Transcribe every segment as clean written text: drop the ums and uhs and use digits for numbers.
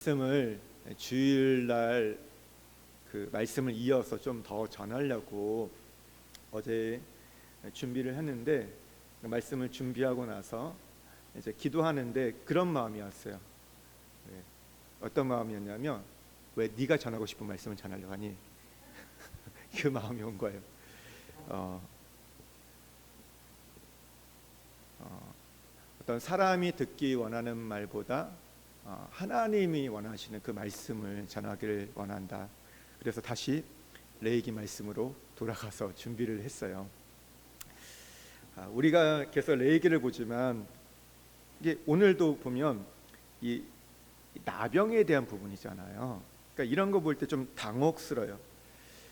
말씀을 주일날 그 말씀을 이어서 좀 더 전하려고 어제 준비를 했는데, 말씀을 준비하고 나서 이제 기도하는데 그런 마음이었어요. 어떤 마음이었냐면, 왜 네가 전하고 싶은 말씀을 전하려고 하니? 그 마음이 온 거예요. 어떤 사람이 듣기 원하는 말보다 하나님이 원하시는 그 말씀을 전하기를 원한다. 그래서 다시 레위기 말씀으로 돌아가서 준비를 했어요. 우리가 계속 레위기를 보지만 이게 오늘도 보면 이 나병에 대한 부분이잖아요. 그러니까 이런 거 볼 때 좀 당혹스러워요.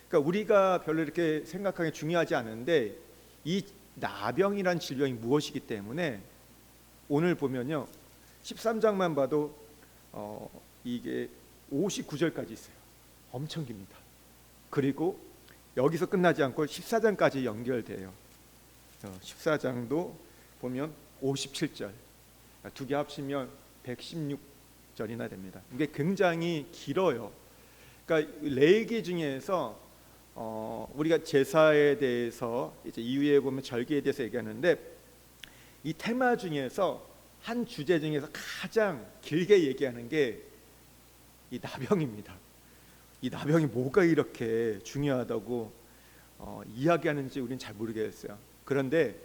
그러니까 우리가 별로 이렇게 생각하기 중요하지 않은데, 이 나병이란 질병이 무엇이기 때문에 오늘 보면요, 13장만 봐도 이게 59절까지 있어요. 엄청 깁니다. 그리고 여기서 끝나지 않고 14장까지 연결돼요. 14장도 보면 57절, 두 개 합치면 116절이나 됩니다. 이게 굉장히 길어요. 그러니까 레위기 중에서 우리가 제사에 대해서 이제 이후에 보면 절기에 대해서 얘기하는데, 이 테마 중에서 한 주제 중에서 가장 길게 얘기하는 게 이 나병입니다. 이 나병이 뭐가 이렇게 중요하다고 이야기하는지 우리는 잘 모르겠어요. 그런데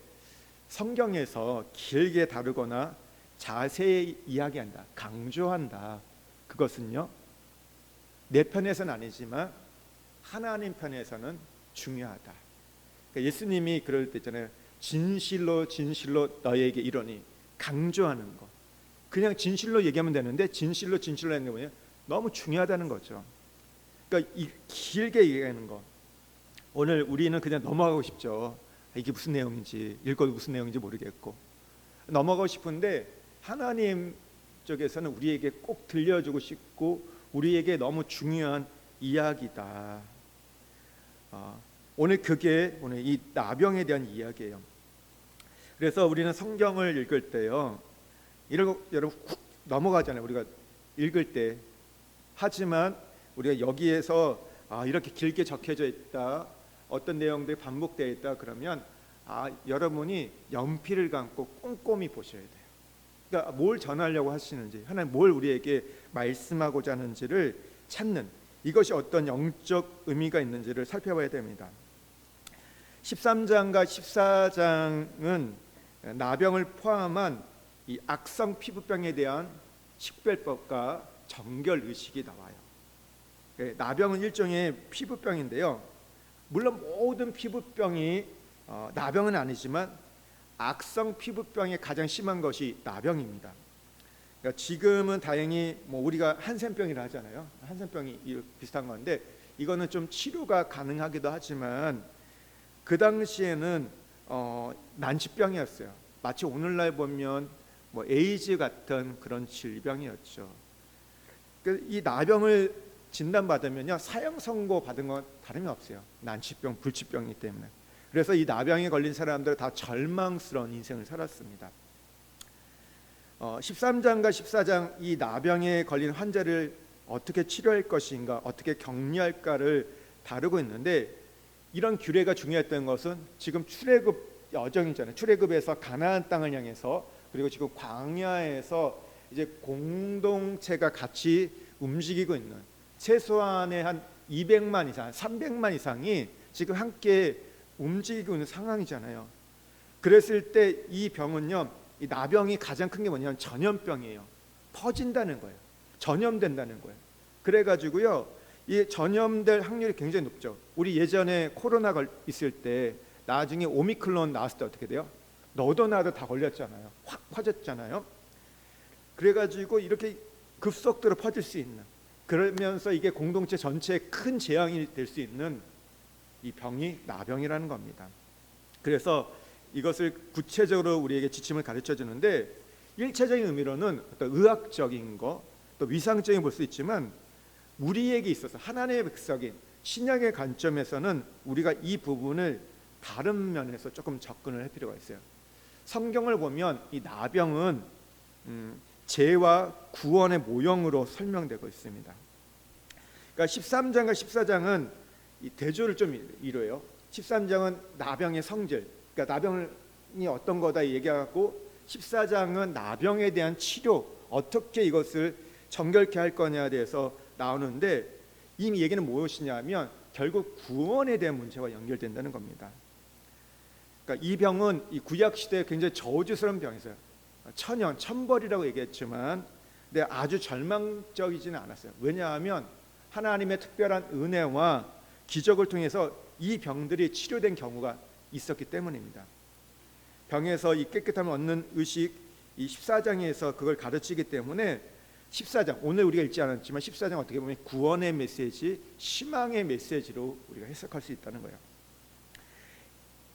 성경에서 길게 다루거나 자세히 이야기한다, 강조한다. 그것은요, 내 편에서는 아니지만 하나님 편에서는 중요하다. 그러니까 예수님이 그럴 때 있잖아요. 진실로 진실로 너에게 이르노니, 강조하는 거. 그냥 진실로 얘기하면 되는데 진실로 하는 게 뭐냐? 너무 중요하다는 거죠. 그러니까 이 길게 얘기하는 거. 오늘 우리는 그냥 넘어가고 싶죠. 이게 무슨 내용인지, 읽어도 무슨 내용인지 모르겠고 넘어가고 싶은데, 하나님 쪽에서는 우리에게 꼭 들려주고 싶고 우리에게 너무 중요한 이야기다. 오늘 그게 오늘 이 나병에 대한 이야기예요. 그래서 우리는 성경을 읽을 때요, 이러고 여러분 훅 넘어가잖아요, 우리가 읽을 때. 하지만 우리가 여기에서 이렇게 길게 적혀져 있다, 어떤 내용들이 반복되어 있다 그러면 여러분이 연필을 감고 꼼꼼히 보셔야 돼요. 그러니까 뭘 전하려고 하시는지, 하나님 뭘 우리에게 말씀하고자 하는지를 찾는, 이것이 어떤 영적 의미가 있는지를 살펴봐야 됩니다. 13장과 14장은 나병을 포함한 이 악성 피부병에 대한 식별법과 정결의식이 나와요. 나병은 일종의 피부병인데요, 물론 모든 피부병이 나병은 아니지만 악성 피부병이 가장 심한 것이 나병입니다. 그러니까 지금은 다행히 우리가 한센병이라 하잖아요. 한센병이 비슷한 건데, 이거는 좀 치료가 가능하기도 하지만 그 당시에는 난치병이었어요. 마치 오늘날 보면 에이즈 같은 그런 질병이었죠. 이 나병을 진단받으면요, 사형 선고 받은 건 다름이 없어요. 난치병, 불치병이기 때문에. 그래서 이 나병에 걸린 사람들은 다 절망스러운 인생을 살았습니다. 13장과 14장 이 나병에 걸린 환자를 어떻게 치료할 것인가, 어떻게 격리할까를 다루고 있는데, 이런 규례가 중요했던 것은 지금 출애굽 여정이잖아요. 출애굽에서 가나안 땅을 향해서, 그리고 지금 광야에서 이제 공동체가 같이 움직이고 있는, 최소한의 한 200만 이상, 300만 이상이 지금 함께 움직이고 있는 상황이잖아요. 그랬을 때 이 병은요, 이 나병이 가장 큰 게 뭐냐면 전염병이에요. 퍼진다는 거예요. 전염된다는 거예요. 그래가지고요, 이 전염될 확률이 굉장히 높죠. 우리 예전에 코로나 있을 때 나중에 오미크론 나왔을 때 어떻게 돼요? 너도 나도 다 걸렸잖아요. 확 퍼졌잖아요. 그래가지고 이렇게 급속도로 퍼질 수 있는, 그러면서 이게 공동체 전체에 큰 재앙이 될 수 있는 이 병이 나병이라는 겁니다. 그래서 이것을 구체적으로 우리에게 지침을 가르쳐 주는데, 일차적인 의미로는 어떤 의학적인 거, 또 위상적인 볼 수 있지만, 우리에게 있어서 하나님의 백성인 신약의 관점에서는 우리가 이 부분을 다른 면에서 조금 접근을 할 필요가 있어요. 성경을 보면 이 나병은 죄와 구원의 모형으로 설명되고 있습니다. 그러니까 13장과 14장은 이 대조를 좀 이루어요. 13장은 나병의 성질, 그러니까 나병이 어떤 거다 얘기하고, 14장은 나병에 대한 치료, 어떻게 이것을 정결케 할 거냐에 대해서 나오는데, 이 얘기는 무엇이냐면 결국 구원에 대한 문제와 연결된다는 겁니다. 그러니까 이 병은 이 구약 시대에 굉장히 저주스러운 병이었어요. 천연, 천벌이라고 얘기했지만, 근데 아주 절망적이지는 않았어요. 왜냐하면 하나님의 특별한 은혜와 기적을 통해서 이 병들이 치료된 경우가 있었기 때문입니다. 병에서 이 깨끗함을 얻는 의식, 이 14장에서 그걸 가르치기 때문에 14장, 오늘 우리가 읽지 않았지만 14장 어떻게 보면 구원의 메시지, 희망의 메시지로 우리가 해석할 수 있다는 거예요.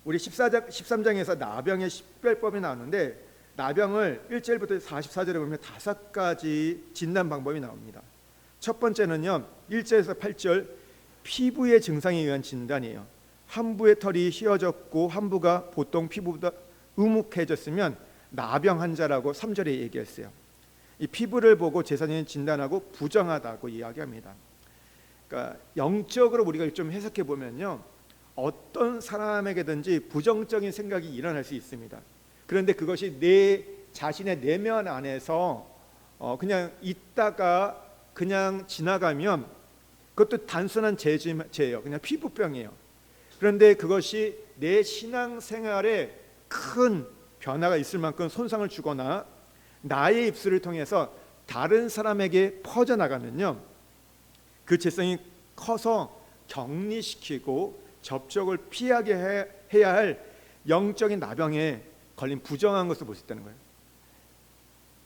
우리 13장에서 나병의 식별법이 나오는데, 나병을 1절부터 44절에 보면 5가지 진단 방법이 나옵니다. 첫 번째는요, 1절에서 8절 피부의 증상에 의한 진단이에요. 한부의 털이 휘어졌고 한부가 보통 피부보다 으묵해졌으면 나병 환자라고 3절에 얘기했어요. 이 피부를 보고 제사장이 진단하고 부정하다고 이야기합니다. 그러니까 영적으로 우리가 좀 해석해 보면요, 어떤 사람에게든지 부정적인 생각이 일어날 수 있습니다. 그런데 그것이 내 자신의 내면 안에서 그냥 있다가 그냥 지나가면 그것도 단순한 죄예요. 그냥 피부병이에요. 그런데 그것이 내 신앙생활에 큰 변화가 있을 만큼 손상을 주거나 나의 입술을 통해서 다른 사람에게 퍼져나가면요, 그 죄성이 커서 격리시키고 접촉을 피하게 해야 할 영적인 나병에 걸린 부정한 것을 볼 수 있다는 거예요.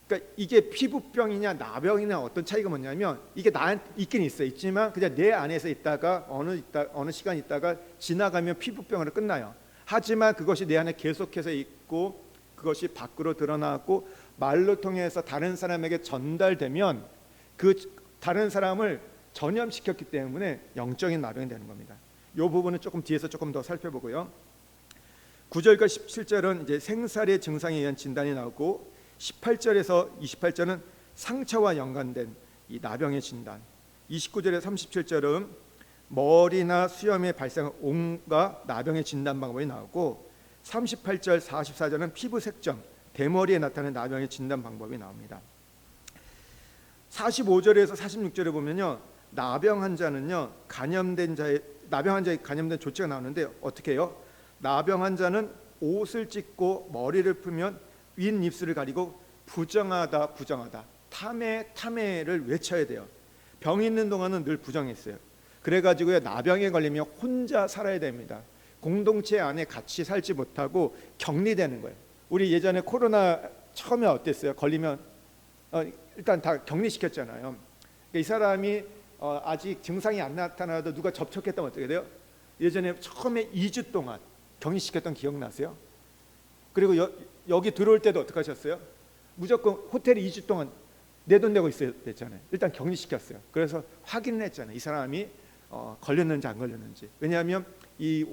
그러니까 이게 피부병이냐 나병이냐 어떤 차이가 뭐냐면, 이게 나한테 있긴 있지만 그냥 내 안에서 있다가 어느 시간 있다가 지나가면 피부병으로 끝나요. 하지만 그것이 내 안에 계속해서 있고 그것이 밖으로 드러나고 말로 통해서 다른 사람에게 전달되면 그 다른 사람을 전염시켰기 때문에 영적인 나병이 되는 겁니다. 이 부분은 조금 뒤에서 조금 더 살펴보고요. 9절과 17절은 이제 생살의 증상에 의한 진단이 나오고, 18절에서 28절은 상처와 연관된 이 나병의 진단, 29절에서 37절은 머리나 수염에 발생한 온갖 나병의 진단 방법이 나오고, 38절, 44절은 피부 색점, 대머리에 나타나는 나병의 진단 방법이 나옵니다. 45절에서 46절에 보면요, 나병 환자는요, 나병 환자에 감염된 조치가 나오는데 어떻게 해요? 나병 환자는 옷을 찢고 머리를 풀면 윗 입술을 가리고 부정하다 탐해를 외쳐야 돼요. 병이 있는 동안은 늘 부정했어요. 그래가지고요, 나병에 걸리면 혼자 살아야 됩니다. 공동체 안에 같이 살지 못하고 격리되는 거예요. 우리 예전에 코로나 처음에 어땠어요? 걸리면 일단 다 격리시켰잖아요. 이 사람이 아직 증상이 안 나타나도 누가 접촉했다면 어떻게 돼요? 예전에 처음에 2주 동안 격리시켰던 기억나세요? 그리고 여기 들어올 때도 어떻게 하셨어요? 무조건 호텔에 2주 동안 내 돈 내고 있어야 됐잖아요. 일단 격리시켰어요. 그래서 확인을 했잖아요. 이 사람이 걸렸는지 안 걸렸는지. 왜냐하면 이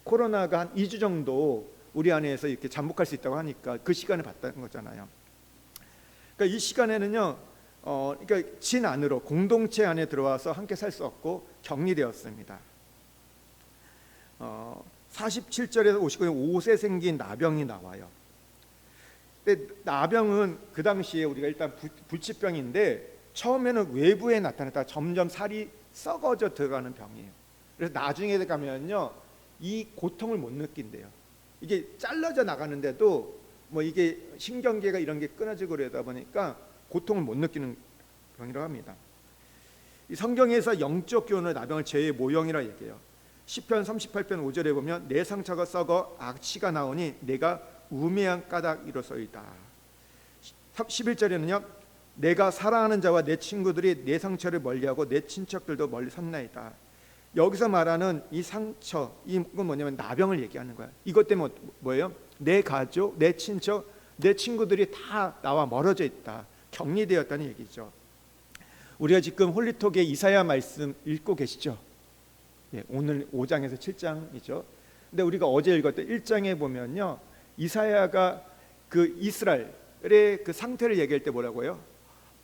코로나가 한 2주 정도 우리 안에서 이렇게 잠복할 수 있다고 하니까 그 시간을 봤다는 거잖아요. 그러니까 이 시간에는요, 그러니까 진 안으로 공동체 안에 들어와서 함께 살 수 없고 격리되었습니다. 47절에서 59절 옷에 생긴 나병이 나와요. 근데 나병은 그 당시에 우리가 일단 불치병인데 처음에는 외부에 나타났다가 점점 살이 썩어져 들어가는 병이에요. 그래서 나중에 가면요, 이 고통을 못 느낀대요. 이게 잘라져 나가는데도 뭐 이게 신경계가 이런 게 끊어지고 그러다 보니까 고통을 못 느끼는 병이라고 합니다. 이 성경에서 영적 교훈을 나병을 죄의 모형이라 얘기해요. 시편 38편 5절에 보면 내 상처가 썩어 악취가 나오니 내가 우매한 까닭이로소이다. 11절에는요, 내가 사랑하는 자와 내 친구들이 내 상처를 멀리하고 내 친척들도 멀리 섰나이다. 여기서 말하는 이 상처, 이건 뭐냐면 나병을 얘기하는 거야. 이것 때문에 뭐예요? 내 가족, 내 친척, 내 친구들이 다 나와 멀어져 있다, 격리되었다는 얘기죠. 우리가 지금 홀리톡의 이사야 말씀 읽고 계시죠? 예, 오늘 5장에서 7장이죠. 근데 우리가 어제 읽었던 1장에 보면요, 이사야가 그 이스라엘, 그 상태를 얘기할 때 뭐라고 해요?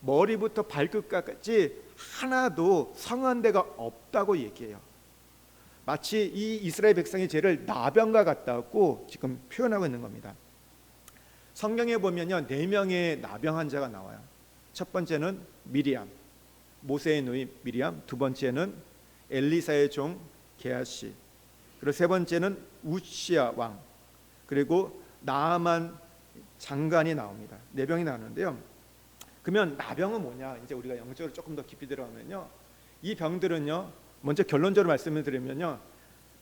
머리부터 발끝까지 하나도 성한 데가 없다고 얘기해요. 마치 이 이스라엘 백성의 죄를 나병과 같다고 지금 표현하고 있는 겁니다. 성경에 보면요, 4명의 나병 환자가 나와요. 첫 번째는 미리암, 모세의 누이 미리암. 두 번째는 엘리사의 종 게하시. 그리고 세 번째는 우시야 왕. 그리고 나아만 장관이 나옵니다. 4병이 나오는데요. 그러면 나병은 뭐냐? 이제 우리가 영적으로 조금 더 깊이 들어가면요, 이 병들은요, 먼저 결론적으로 말씀을 드리면요,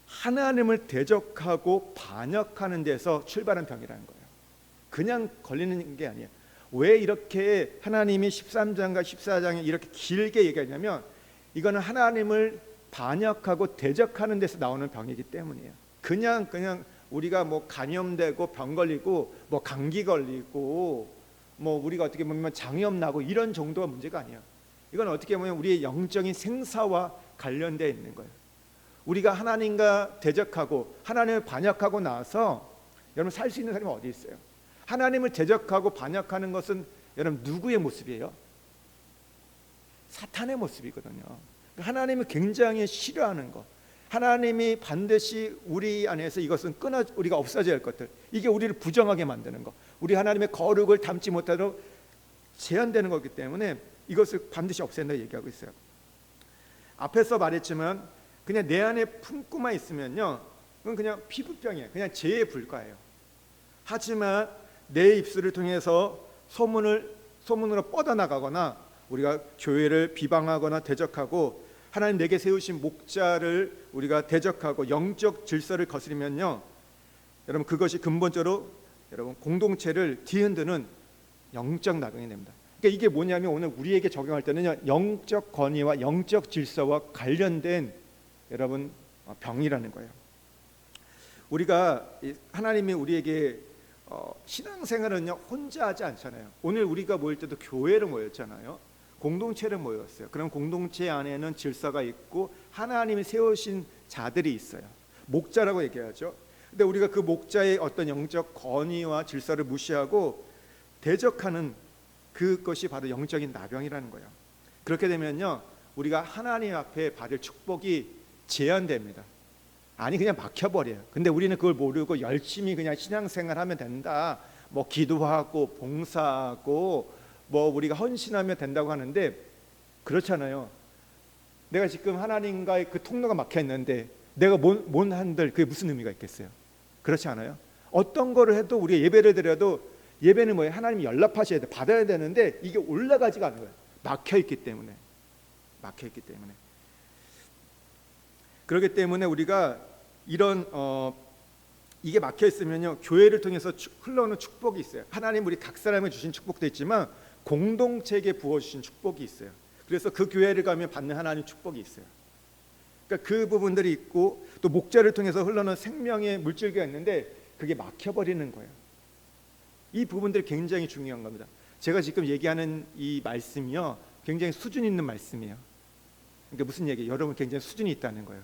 하나님을 대적하고 반역하는 데서 출발한 병이라는 거예요. 그냥 걸리는 게 아니에요. 왜 이렇게 하나님이 13장과 14장에 이렇게 길게 얘기하냐면, 이거는 하나님을 반역하고 대적하는 데서 나오는 병이기 때문이에요. 그냥 우리가 뭐 감염되고 병 걸리고 뭐 감기 걸리고 뭐 우리가 어떻게 보면 장염 나고 이런 정도가 문제가 아니에요. 이건 어떻게 보면 우리의 영적인 생사와 관련되어 있는 거예요. 우리가 하나님과 대적하고 하나님을 반역하고 나서 여러분 살 수 있는 사람이 어디 있어요? 하나님을 대적하고 반역하는 것은 여러분 누구의 모습이에요? 사탄의 모습이거든요. 하나님을 굉장히 싫어하는 것, 하나님이 반드시 우리 안에서 이것은 우리가 없어져야 할 것들, 이게 우리를 부정하게 만드는 것, 우리 하나님의 거룩을 담지 못하도록 제한되는 거기 때문에 이것을 반드시 없앤다 얘기하고 있어요. 앞에서 말했지만 그냥 내 안에 품고만 있으면요, 그건 그냥 피부병이에요. 그냥 죄에 불과해요. 하지만 내 입술을 통해서 소문으로 뻗어나가거나 우리가 교회를 비방하거나 대적하고 하나님 내게 세우신 목자를 우리가 대적하고 영적 질서를 거스리면요, 여러분 그것이 근본적으로 여러분 공동체를 뒤흔드는 영적 나병이 됩니다. 그러니까 이게 뭐냐면 오늘 우리에게 적용할 때는요, 영적 권위와 영적 질서와 관련된 여러분 병이라는 거예요. 우리가 하나님이 우리에게 신앙생활은요 혼자 하지 않잖아요. 오늘 우리가 모일 때도 교회를 모였잖아요. 공동체를 모였어요. 그럼 공동체 안에는 질서가 있고 하나님이 세우신 자들이 있어요. 목자라고 얘기하죠. 근데 우리가 그 목자의 어떤 영적 권위와 질서를 무시하고 대적하는 그것이 바로 영적인 나병이라는 거예요. 그렇게 되면요, 우리가 하나님 앞에 받을 축복이 제한됩니다. 아니 그냥 막혀버려요. 근데 우리는 그걸 모르고 열심히 그냥 신앙생활하면 된다, 뭐 기도하고 봉사하고 뭐 우리가 헌신하면 된다고 하는데 그렇잖아요. 내가 지금 하나님과의 그 통로가 막혀 있는데 내가 뭔 한들 그게 무슨 의미가 있겠어요? 그렇지 않아요? 어떤 거를 해도 우리가 예배를 드려도 예배는 뭐예요? 하나님이 연락하셔야 돼, 받아야 되는데 이게 올라가지가 않은 거예요. 막혀 있기 때문에. 그렇기 때문에 우리가 이런 이게 막혀 있으면요, 교회를 통해서 흘러오는 축복이 있어요. 하나님 우리 각 사람에 주신 축복도 있지만 공동체에게 부어주신 축복이 있어요. 그래서 그 교회를 가면 받는 하나님 축복이 있어요. 그러니까 그 부분들이 있고 또 목자를 통해서 흘러오는 생명의 물줄기가 있는데 그게 막혀버리는 거예요. 이 부분들이 굉장히 중요한 겁니다. 제가 지금 얘기하는 이 말씀이요, 굉장히 수준 있는 말씀이에요. 그러니까 무슨 얘기예요? 여러분 굉장히 수준이 있다는 거예요.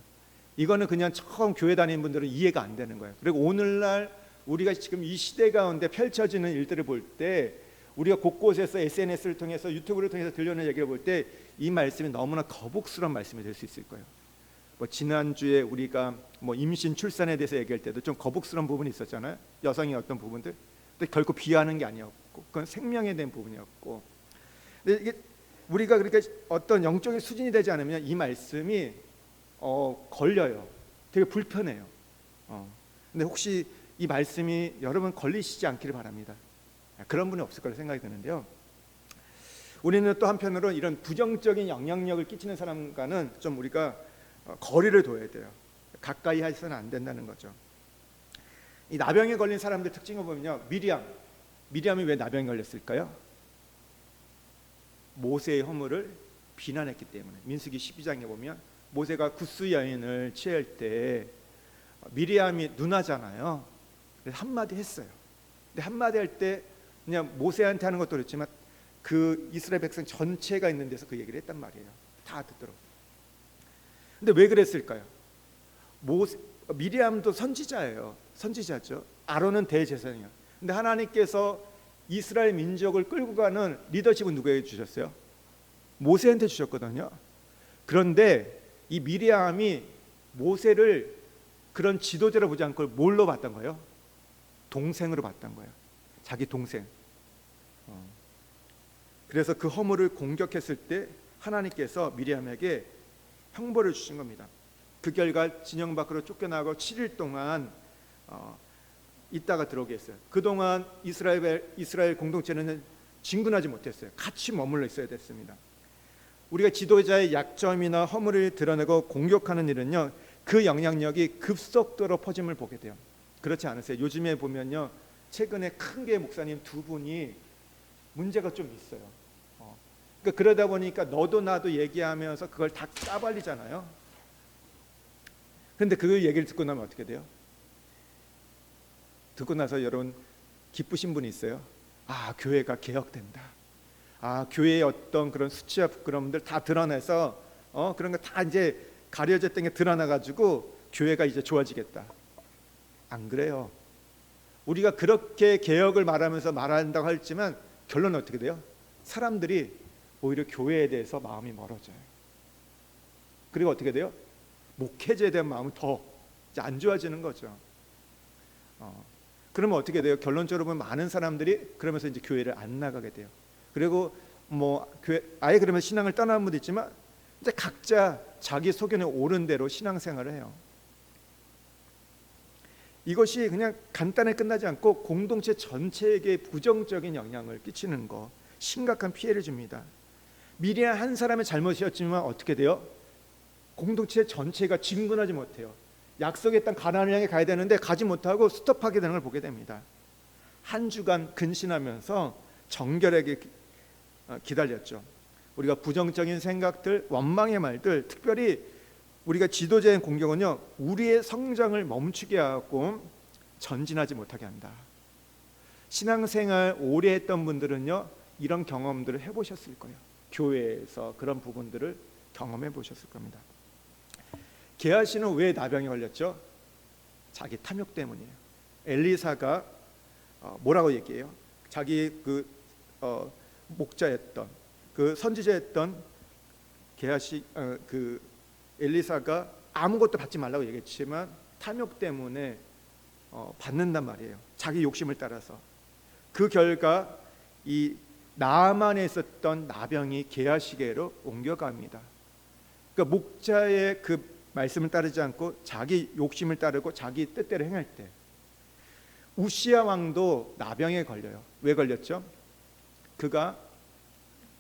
이거는 그냥 처음 교회 다니는 분들은 이해가 안 되는 거예요. 그리고 오늘날 우리가 지금 이 시대 가운데 펼쳐지는 일들을 볼 때 우리가 곳곳에서 SNS를 통해서 유튜브를 통해서 들려오는 얘기를 볼 때 이 말씀이 너무나 거북스러운 말씀이 될 수 있을 거예요. 뭐 지난주에 우리가 뭐 임신 출산에 대해서 얘기할 때도 좀 거북스러운 부분이 있었잖아요. 여성의 어떤 부분들. 근데 결코 비하하는 게 아니었고 그건 생명에 대한 부분이었고. 근데 이게 우리가 그렇게 어떤 영적인 수준이 되지 않으면 이 말씀이 걸려요. 되게 불편해요. 근데 혹시 이 말씀이 여러분 걸리시지 않기를 바랍니다. 그런 분이 없을 거라 생각이 드는데요. 우리는 또 한편으로 이런 부정적인 영향력을 끼치는 사람과는 좀 우리가 거리를 둬야 돼요. 가까이 해서는 안 된다는 거죠. 이 나병에 걸린 사람들 특징을 보면요, 미리암이 왜 나병에 걸렸을까요? 모세의 허물을 비난했기 때문에. 민수기 12장에 보면 모세가 구스 여인을 취할 때 미리암이 누나잖아요. 그래서 한마디 했어요. 근데 한마디 할 때 그냥 모세한테 하는 것도 그렇지만 그 이스라엘 백성 전체가 있는 데서 그 얘기를 했단 말이에요. 다 듣도록. 근데 왜 그랬을까요? 미리암도 선지자예요. 선지자죠. 아론은 대제사장이에요. 근데 하나님께서 이스라엘 민족을 끌고 가는 리더십은 누구에게 주셨어요? 모세한테 주셨거든요. 그런데 이 미리암이 모세를 그런 지도자로 보지 않고 뭘로 봤던 거예요? 동생으로 봤던 거예요. 자기 동생. 그래서 그 허물을 공격했을 때 하나님께서 미리암에게 형벌을 주신 겁니다. 그 결과 진영 밖으로 쫓겨나고 7일 동안 있다가 들어오게 했어요. 그동안 이스라엘 공동체는 진군하지 못했어요. 같이 머물러 있어야 됐습니다. 우리가 지도자의 약점이나 허물을 드러내고 공격하는 일은요, 그 영향력이 급속도로 퍼짐을 보게 돼요. 그렇지 않으세요? 요즘에 보면요, 최근에 큰 교회 목사님 두 분이 문제가 좀 있어요. 그러니까 그러다 보니까 너도 나도 얘기하면서 그걸 다 까발리잖아요. 그런데 그 얘기를 듣고 나면 어떻게 돼요? 듣고 나서 여러분 기쁘신 분이 있어요. 아, 교회가 개혁된다. 아, 교회의 어떤 그런 수치와 부끄러움들 다 드러내서 그런 거 다 이제 가려졌던 게 드러나가지고 교회가 이제 좋아지겠다. 안 그래요. 우리가 그렇게 개혁을 말한다고 했지만 결론은 어떻게 돼요? 사람들이 오히려 교회에 대해서 마음이 멀어져요. 그리고 어떻게 돼요? 목회자에 대한 마음이 더 이제 안 좋아지는 거죠. 그러면 어떻게 돼요? 결론적으로 보면 많은 사람들이 그러면서 이제 교회를 안 나가게 돼요. 그리고 뭐 교회 아예 그러면 신앙을 떠나는 분도 있지만 이제 각자 자기 소견에 옳은 대로 신앙생활을 해요. 이것이 그냥 간단하게 끝나지 않고 공동체 전체에게 부정적인 영향을 끼치는 거, 심각한 피해를 줍니다. 미리암 한 사람의 잘못이었지만 어떻게 돼요? 공동체 전체가 진군하지 못해요. 약속의 땅 가나안을 향해 가야 되는데 가지 못하고 스톱하게 되는 걸 보게 됩니다. 한 주간 근신하면서 정결하게 기다렸죠. 우리가 부정적인 생각들, 원망의 말들, 특별히 우리가 지도자의 공격은요, 우리의 성장을 멈추게 하고 전진하지 못하게 한다. 신앙생활 오래 했던 분들은요, 이런 경험들을 해보셨을 거예요. 교회에서 그런 부분들을 경험해 보셨을 겁니다. 게하시는 왜 나병에 걸렸죠? 자기 탐욕 때문이에요. 엘리사가 뭐라고 얘기해요? 자기 그 목자였던 그 선지자였던 게하시 그 엘리사가 아무것도 받지 말라고 얘기했지만 탐욕 때문에 받는단 말이에요. 자기 욕심을 따라서. 그 결과 이 나아만에 있었던 나병이 게하시게로 옮겨갑니다. 그러니까 목자의 그 말씀을 따르지 않고 자기 욕심을 따르고 자기 뜻대로 행할 때, 우시야 왕도 나병에 걸려요. 왜 걸렸죠? 그가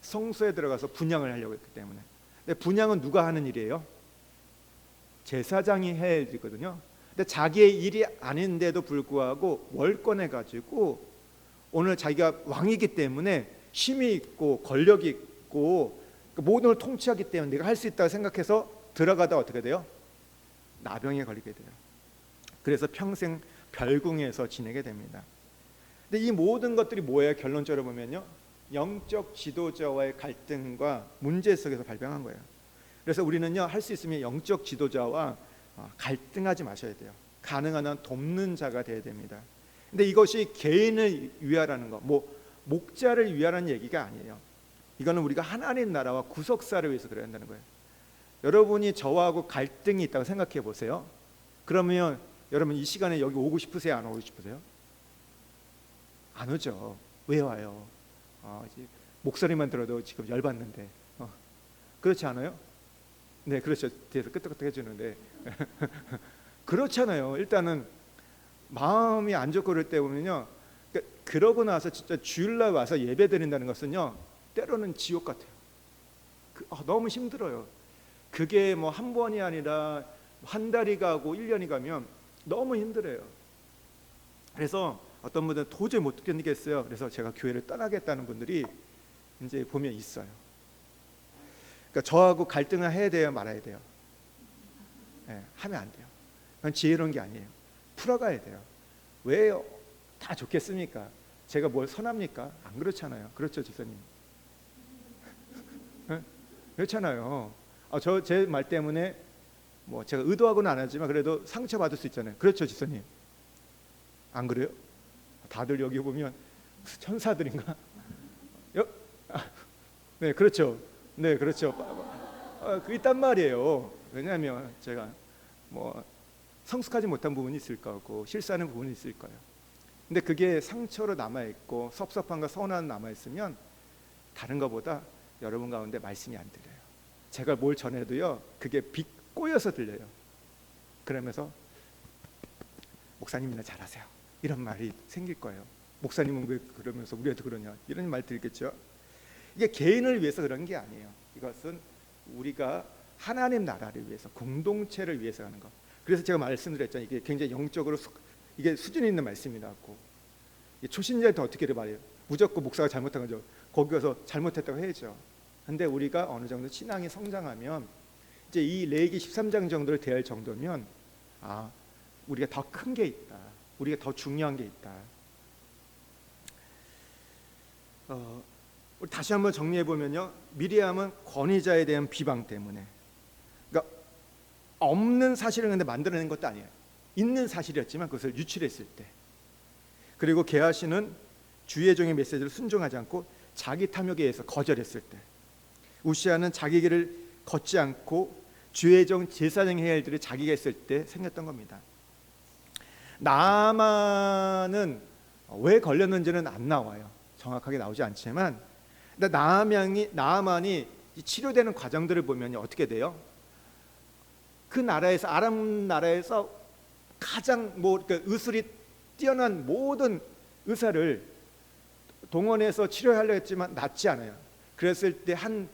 성소에 들어가서 분향을 하려고 했기 때문에. 근데 분향은 누가 하는 일이에요? 제사장이 해야 되거든요. 근데 자기의 일이 아닌데도 불구하고 월권해 가지고 오늘 자기가 왕이기 때문에 힘이 있고 권력이 있고 모든 걸 통치하기 때문에 내가 할 수 있다고 생각해서 들어가다 어떻게 돼요? 나병에 걸리게 돼요. 그래서 평생 별궁에서 지내게 됩니다. 근데 이 모든 것들이 뭐예요? 결론적으로 보면요, 영적 지도자와의 갈등과 문제 속에서 발병한 거예요. 그래서 우리는요, 할 수 있으면 영적 지도자와 갈등하지 마셔야 돼요. 가능한 한 돕는 자가 돼야 됩니다. 근데 이것이 개인을 위하라는 거, 뭐 목자를 위하라는 얘기가 아니에요. 이거는 우리가 하나님 나라와 구속사를 위해서 그래야 한다는 거예요. 여러분이 저하고 갈등이 있다고 생각해 보세요. 그러면 여러분 이 시간에 여기 오고 싶으세요? 안 오고 싶으세요? 안 오죠. 왜 와요? 목소리만 들어도 지금 열받는데. 그렇지 않아요? 네, 그렇죠. 뒤에서 끄떡끄떡 해주는데 그렇잖아요. 일단은 마음이 안 좋고 그럴 때 보면요, 그러고 나서 진짜 주일날 와서 예배 드린다는 것은요, 때로는 지옥 같아요. 너무 힘들어요. 그게 뭐 한 번이 아니라 한 달이 가고 1년이 가면 너무 힘들어요. 그래서 어떤 분들은 도저히 못 견디겠어요. 그래서 제가 교회를 떠나겠다는 분들이 이제 보면 있어요. 그러니까 저하고 갈등을 해야 돼요, 말아야 돼요? 네, 하면 안 돼요. 그건 지혜로운 게 아니에요. 풀어가야 돼요. 왜요? 다 좋겠습니까? 제가 뭘 선합니까? 안 그렇잖아요. 그렇죠, 지사님? 네? 그렇잖아요. 저 제 말 때문에 뭐 제가 의도하고는 안 하지만 그래도 상처 받을 수 있잖아요. 그렇죠, 지사님? 안 그래요? 다들 여기 보면 천사들인가? 네, 그렇죠. 네, 그렇죠. 그 있단 말이에요. 왜냐하면 제가 뭐 성숙하지 못한 부분이 있을 거고 실수하는 부분이 있을 거예요. 근데 그게 상처로 남아 있고 섭섭함과 서운함 남아 있으면 다른 것보다 여러분 가운데 말씀이 안 들려요. 제가 뭘 전해도요, 그게 꼬여서 들려요. 그러면서 목사님이나 잘하세요, 이런 말이 생길 거예요. 목사님은 왜 그러면서 우리한테 그러냐, 이런 말 들겠죠. 이게 개인을 위해서 그런 게 아니에요. 이것은 우리가 하나님 나라를 위해서, 공동체를 위해서 하는 것. 그래서 제가 말씀드렸잖아요. 이게 굉장히 영적으로 이게 수준 있는 말씀이 나왔고, 초신자한테 어떻게 말해요? 무조건 목사가 잘못한 거죠. 거기 가서 잘못했다고 해야죠. 근데 우리가 어느 정도 신앙이 성장하면 이제 이 레위기 13장 정도를 대할 정도면 우리가 더 큰 게 있다, 우리가 더 중요한 게 있다. 우리 다시 한번 정리해 보면요, 미리암은 권위자에 대한 비방 때문에, 그러니까 없는 사실을 근데 만들어낸 것도 아니에요. 있는 사실이었지만 그것을 유출했을 때, 그리고 게하시는 주의 종의 메시지를 순종하지 않고 자기 탐욕에 의해서 거절했을 때, 우시아는 자기 길을 걷지 않고 주의 종 제사장 해야 할 일들을 자기가 했을 때 생겼던 겁니다. 나아만은 왜 걸렸는지는 안 나와요. 정확하게 나오지 않지만, 근데 나아만이 치료되는 과정들을 보면 어떻게 돼요? 그 나라에서, 아람 나라에서 가장 그러니까 의술이 뛰어난 모든 의사를 동원해서 치료하려고 했지만 낫지 않아요. 그랬을 때 한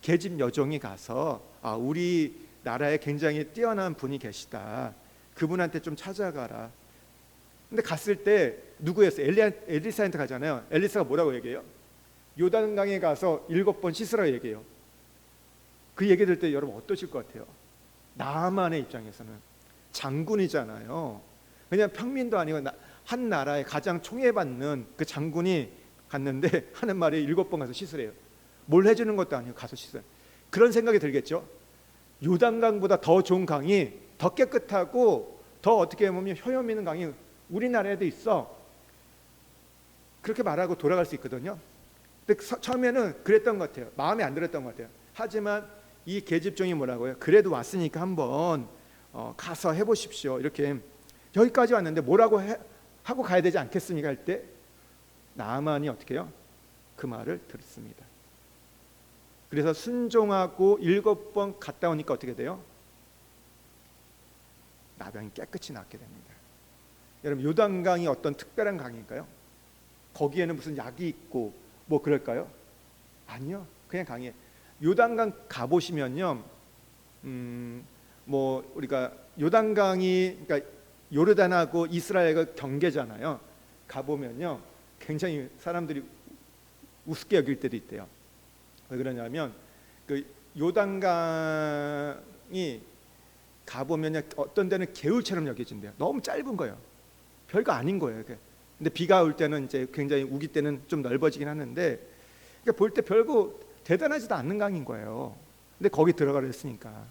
계집 여종이 가서 우리 나라에 굉장히 뛰어난 분이 계시다, 그분한테 좀 찾아가라. 근데 갔을 때 누구였어요? 엘리사한테 가잖아요. 엘리사가 뭐라고 얘기해요? 요단강에 가서 7번 씻으라고 얘기해요. 그 얘기 들을 때 여러분 어떠실 것 같아요? 나아만의 입장에서는 장군이잖아요. 그냥 평민도 아니고 한 나라의 가장 총애받는 그 장군이 갔는데 하는 말이 7번 가서 씻으래요. 뭘 해주는 것도 아니고 가서 씻어요. 그런 생각이 들겠죠. 요단강보다 더 좋은 강이, 더 깨끗하고 더 어떻게 보면 효염 있는 강이 우리나라에도 있어, 그렇게 말하고 돌아갈 수 있거든요. 근데 처음에는 그랬던 것 같아요. 마음에 안 들었던 것 같아요. 하지만 이 계집종이 뭐라고요? 그래도 왔으니까 한번 가서 해보십시오, 이렇게. 여기까지 왔는데 뭐라고 하고 가야 되지 않겠습니까? 할 때 나아만이 어떻게 해요? 그 말을 들었습니다. 그래서 순종하고 7번 갔다 오니까 어떻게 돼요? 나병이 깨끗이 낫게 됩니다. 여러분, 요단강이 어떤 특별한 강일까요? 거기에는 무슨 약이 있고 뭐 그럴까요? 아니요, 그냥 강이에요. 요단강 가보시면요, 뭐 우리가 요단강이, 그러니까 요르단하고 이스라엘과 경계잖아요. 가보면요, 굉장히 사람들이 우습게 여길 때도 있대요. 왜 그러냐면 그 요단강이 가보면 어떤 데는 개울처럼 여겨진대요. 너무 짧은 거예요. 별거 아닌 거예요. 근데 비가 올 때는 이제 굉장히 우기 때는 좀 넓어지긴 하는데, 그러니까 볼 때 별거 대단하지도 않는 강인 거예요. 근데 거기 들어가려 했으니까.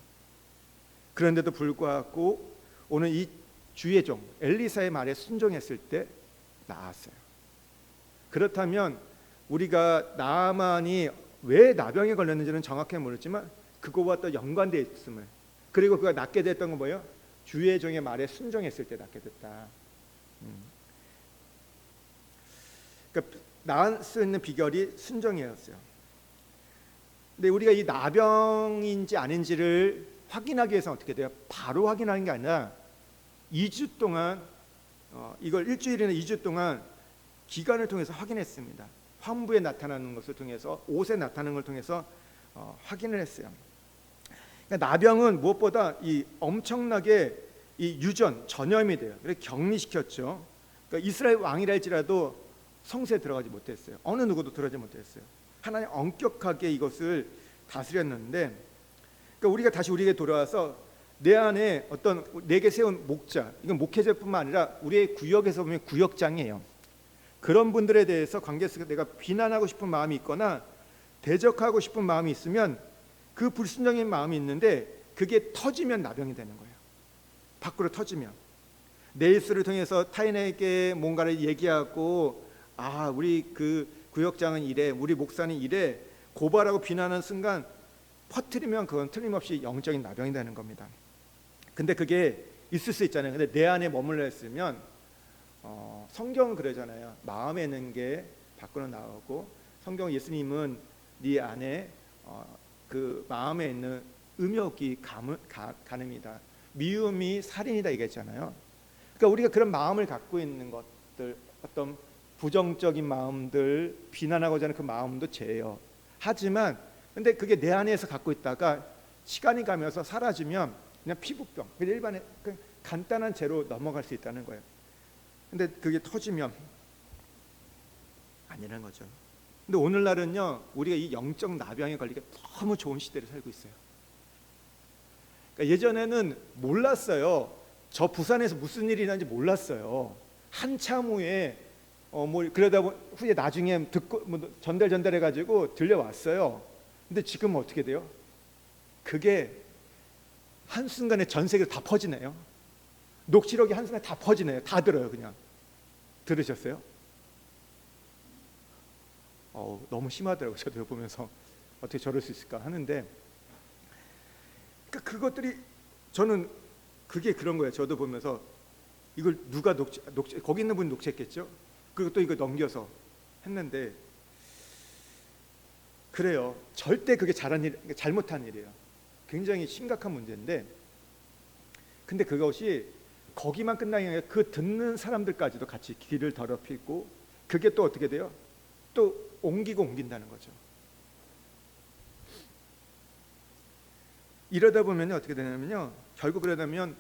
그런데도 불구하고 오늘 이 주의 종 엘리사의 말에 순종했을 때 나았어요. 그렇다면 우리가 나아만이 왜 나병에 걸렸는지는 정확히 모르지만 그거와 또 연관되어 있음을, 그리고 그가 낫게 됐던 건 뭐예요? 주의 종의 말에 순종했을 때 낫게 됐다. 그러니까 나을 수 있는 비결이 순종이었어요. 근데 우리가 이 나병인지 아닌지를 확인하기 위해서 어떻게 돼요? 바로 확인하는 게 아니라 2주 동안 이걸 일주일이나 2주 동안 기간을 통해서 확인했습니다. 환부에 나타나는 것을 통해서, 옷에 나타나는 걸 통해서 확인을 했어요. 그러니까 나병은 무엇보다 이 엄청나게 이 전염이 돼요. 그래서 격리시켰죠. 그러니까 이스라엘 왕이라 할지라도 성세에 들어가지 못했어요. 어느 누구도 들어가지 못했어요. 하나님 엄격하게 이것을 다스렸는데, 그러니까 우리가 다시 우리에게 돌아와서 내 안에 어떤 내게 세운 목자, 이건 목회자뿐만 아니라 우리의 구역에서 보면 구역장이에요. 그런 분들에 대해서 관계 속에서 내가 비난하고 싶은 마음이 있거나 대적하고 싶은 마음이 있으면, 그 불순종의 마음이 있는데 그게 터지면 나병이 되는 거예요. 밖으로 터지면 내 입술을 통해서 타인에게 뭔가를 얘기하고 아, 우리 그 구역장은 이래, 우리 목사는 이래 고발하고 비난하는 순간 퍼뜨리면 그건 틀림없이 영적인 나병이 되는 겁니다. 근데 그게 있을 수 있잖아요. 근데 내 안에 머물러 있으면 성경은 그러잖아요. 마음에 있는 게 밖으로 나오고, 성경 예수님은 네 안에 그 마음에 있는 음욕이 가늠이다, 미움이 살인이다 얘기했잖아요. 그러니까 우리가 그런 마음을 갖고 있는 것들, 어떤 부정적인 마음들, 비난하고자 하는 그 마음도 죄예요. 하지만 근데 그게 내 안에서 갖고 있다가 시간이 가면서 사라지면 그냥 피부병, 그냥 일반의 그냥 간단한 죄로 넘어갈 수 있다는 거예요. 근데 그게 터지면 아니라는 거죠. 근데 오늘날은요, 우리가 이 영적 나병에 걸리기 너무 좋은 시대를 살고 있어요. 그러니까 예전에는 몰랐어요. 저 부산에서 무슨 일이 나는지 몰랐어요. 한참 후에 뭐 그러다 후에 나중에 듣고 뭐 전달해 가지고 들려왔어요. 근데 지금은 어떻게 돼요? 그게 한순간에 전 세계로 다 퍼지네요. 녹취록이 한순간에 다 퍼지네요. 다 들어요. 그냥 들으셨어요? 너무 심하더라고요. 저도 보면서 어떻게 저럴 수 있을까 하는데, 그러니까 그것들이 저는 그게 그런 거예요. 저도 보면서 이걸 누가 녹취 거기 있는 분이 녹취했겠죠. 그리고 또 이거 넘겨서 했는데, 그래요. 절대 그게 잘못한 일이에요. 굉장히 심각한 문제인데, 근데 그것이 거기만 끝나는 게 아니라 그 듣는 사람들까지도 같이 귀를 더럽히고, 그게 또 어떻게 돼요? 또 옮긴다는 거죠. 이러다 보면 어떻게 되냐면요, 결국 그러다면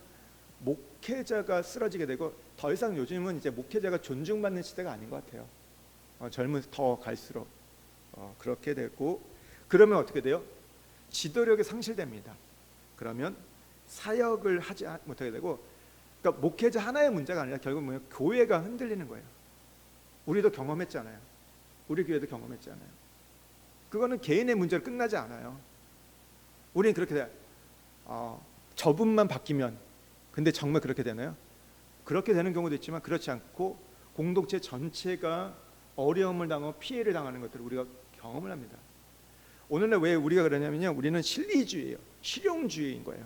목회자가 쓰러지게 되고, 더 이상 요즘은 이제 목회자가 존중받는 시대가 아닌 것 같아요. 젊은 더 갈수록 그렇게 되고, 그러면 어떻게 돼요? 지도력이 상실됩니다. 그러면 사역을 하지 못하게 되고, 그러니까 목회자 하나의 문제가 아니라 결국 뭐예요? 교회가 흔들리는 거예요. 우리도 경험했잖아요. 우리 교회도 경험했잖아요. 그거는 개인의 문제로 끝나지 않아요. 우리는 그렇게 돼요. 저분만 바뀌면. 근데 정말 그렇게 되나요? 그렇게 되는 경우도 있지만 그렇지 않고, 공동체 전체가 어려움을 당하고 피해를 당하는 것들을 우리가 경험을 합니다. 오늘날 왜 우리가 그러냐면요, 우리는 실리주의예요. 실용주의인 거예요.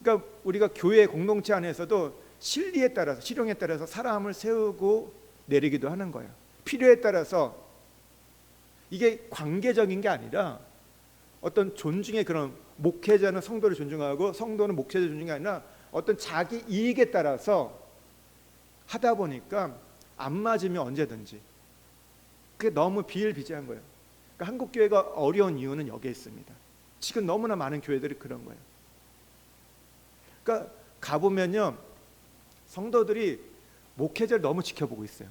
그러니까 우리가 교회 공동체 안에서도 실리에 따라서, 실용에 따라서 사람을 세우고 내리기도 하는 거예요. 필요에 따라서. 이게 관계적인 게 아니라 어떤 존중의, 그런 목회자는 성도를 존중하고 성도는 목회자를 존중이 아니라 어떤 자기 이익에 따라서 하다 보니까 안 맞으면 언제든지. 그게 너무 비일비재한 거예요. 그러니까 한국 교회가 어려운 이유는 여기에 있습니다. 지금 너무나 많은 교회들이 그런 거예요. 그러니까 가보면요, 성도들이 목회자를 너무 지켜보고 있어요.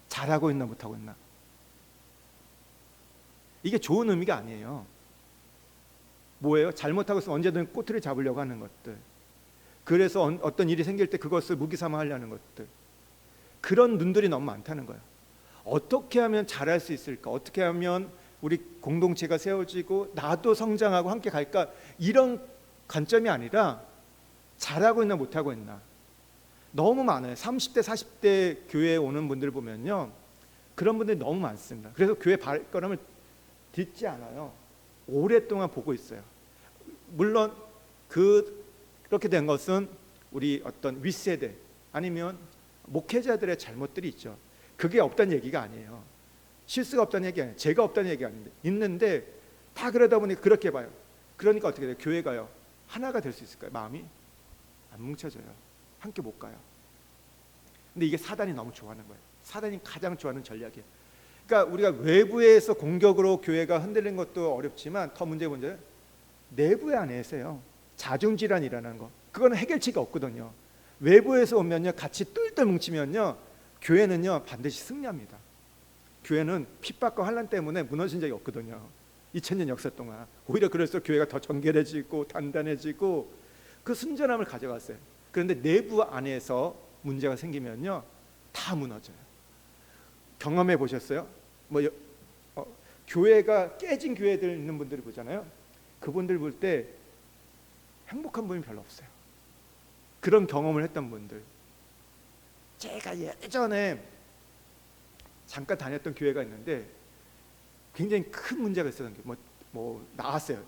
잘하고 있나 못하고 있나. 이게 좋은 의미가 아니에요. 뭐예요? 잘못하고 있으면 언제든 꼬투리 잡으려고 하는 것들. 그래서 어떤 일이 생길 때 그것을 무기삼아 하려는 것들. 그런 눈들이 너무 많다는 거예요. 어떻게 하면 잘할 수 있을까? 어떻게 하면 우리 공동체가 세워지고 나도 성장하고 함께 갈까? 이런 관점이 아니라 잘하고 있나 못하고 있나. 너무 많아요. 30대 40대 교회에 오는 분들 보면요, 그런 분들이 너무 많습니다. 그래서 교회 발걸음을 딛지 않아요. 오랫동안 보고 있어요. 물론 그렇게 된 것은 우리 어떤 윗세대 아니면 목회자들의 잘못들이 있죠. 그게 없다는 얘기가 아니에요. 실수가 없다는 얘기 아니에요. 죄가 없다는 얘기 아닌데, 있는데 다 그러다 보니 그렇게 봐요. 그러니까 어떻게 돼요? 교회가요, 하나가 될 수 있을까요? 마음이 안 뭉쳐져요. 함께 못 가요. 근데 이게 사단이 너무 좋아하는 거예요. 사단이 가장 좋아하는 전략이에요. 그러니까 우리가 외부에서 공격으로 교회가 흔들리는 것도 어렵지만, 더 문제는 내부 안에서요, 자중질환이라는 거, 그거는 해결책이 없거든요. 외부에서 오면요, 같이 똘똘 뭉치면요, 교회는요 반드시 승리합니다. 교회는 핍박과 환난 때문에 무너진 적이 없거든요. 2000년 역사 동안. 오히려 그럴수록 교회가 더 정결해지고 단단해지고 그 순전함을 가져갔어요. 그런데 내부 안에서 문제가 생기면요, 다 무너져요. 경험해 보셨어요? 교회가 깨진 교회들 있는 분들을 보잖아요. 그분들 볼 때 행복한 분이 별로 없어요. 그런 경험을 했던 분들. 제가 예전에 잠깐 다녔던 교회가 있는데 굉장히 큰 문제가 있었던 게 뭐 나왔어요.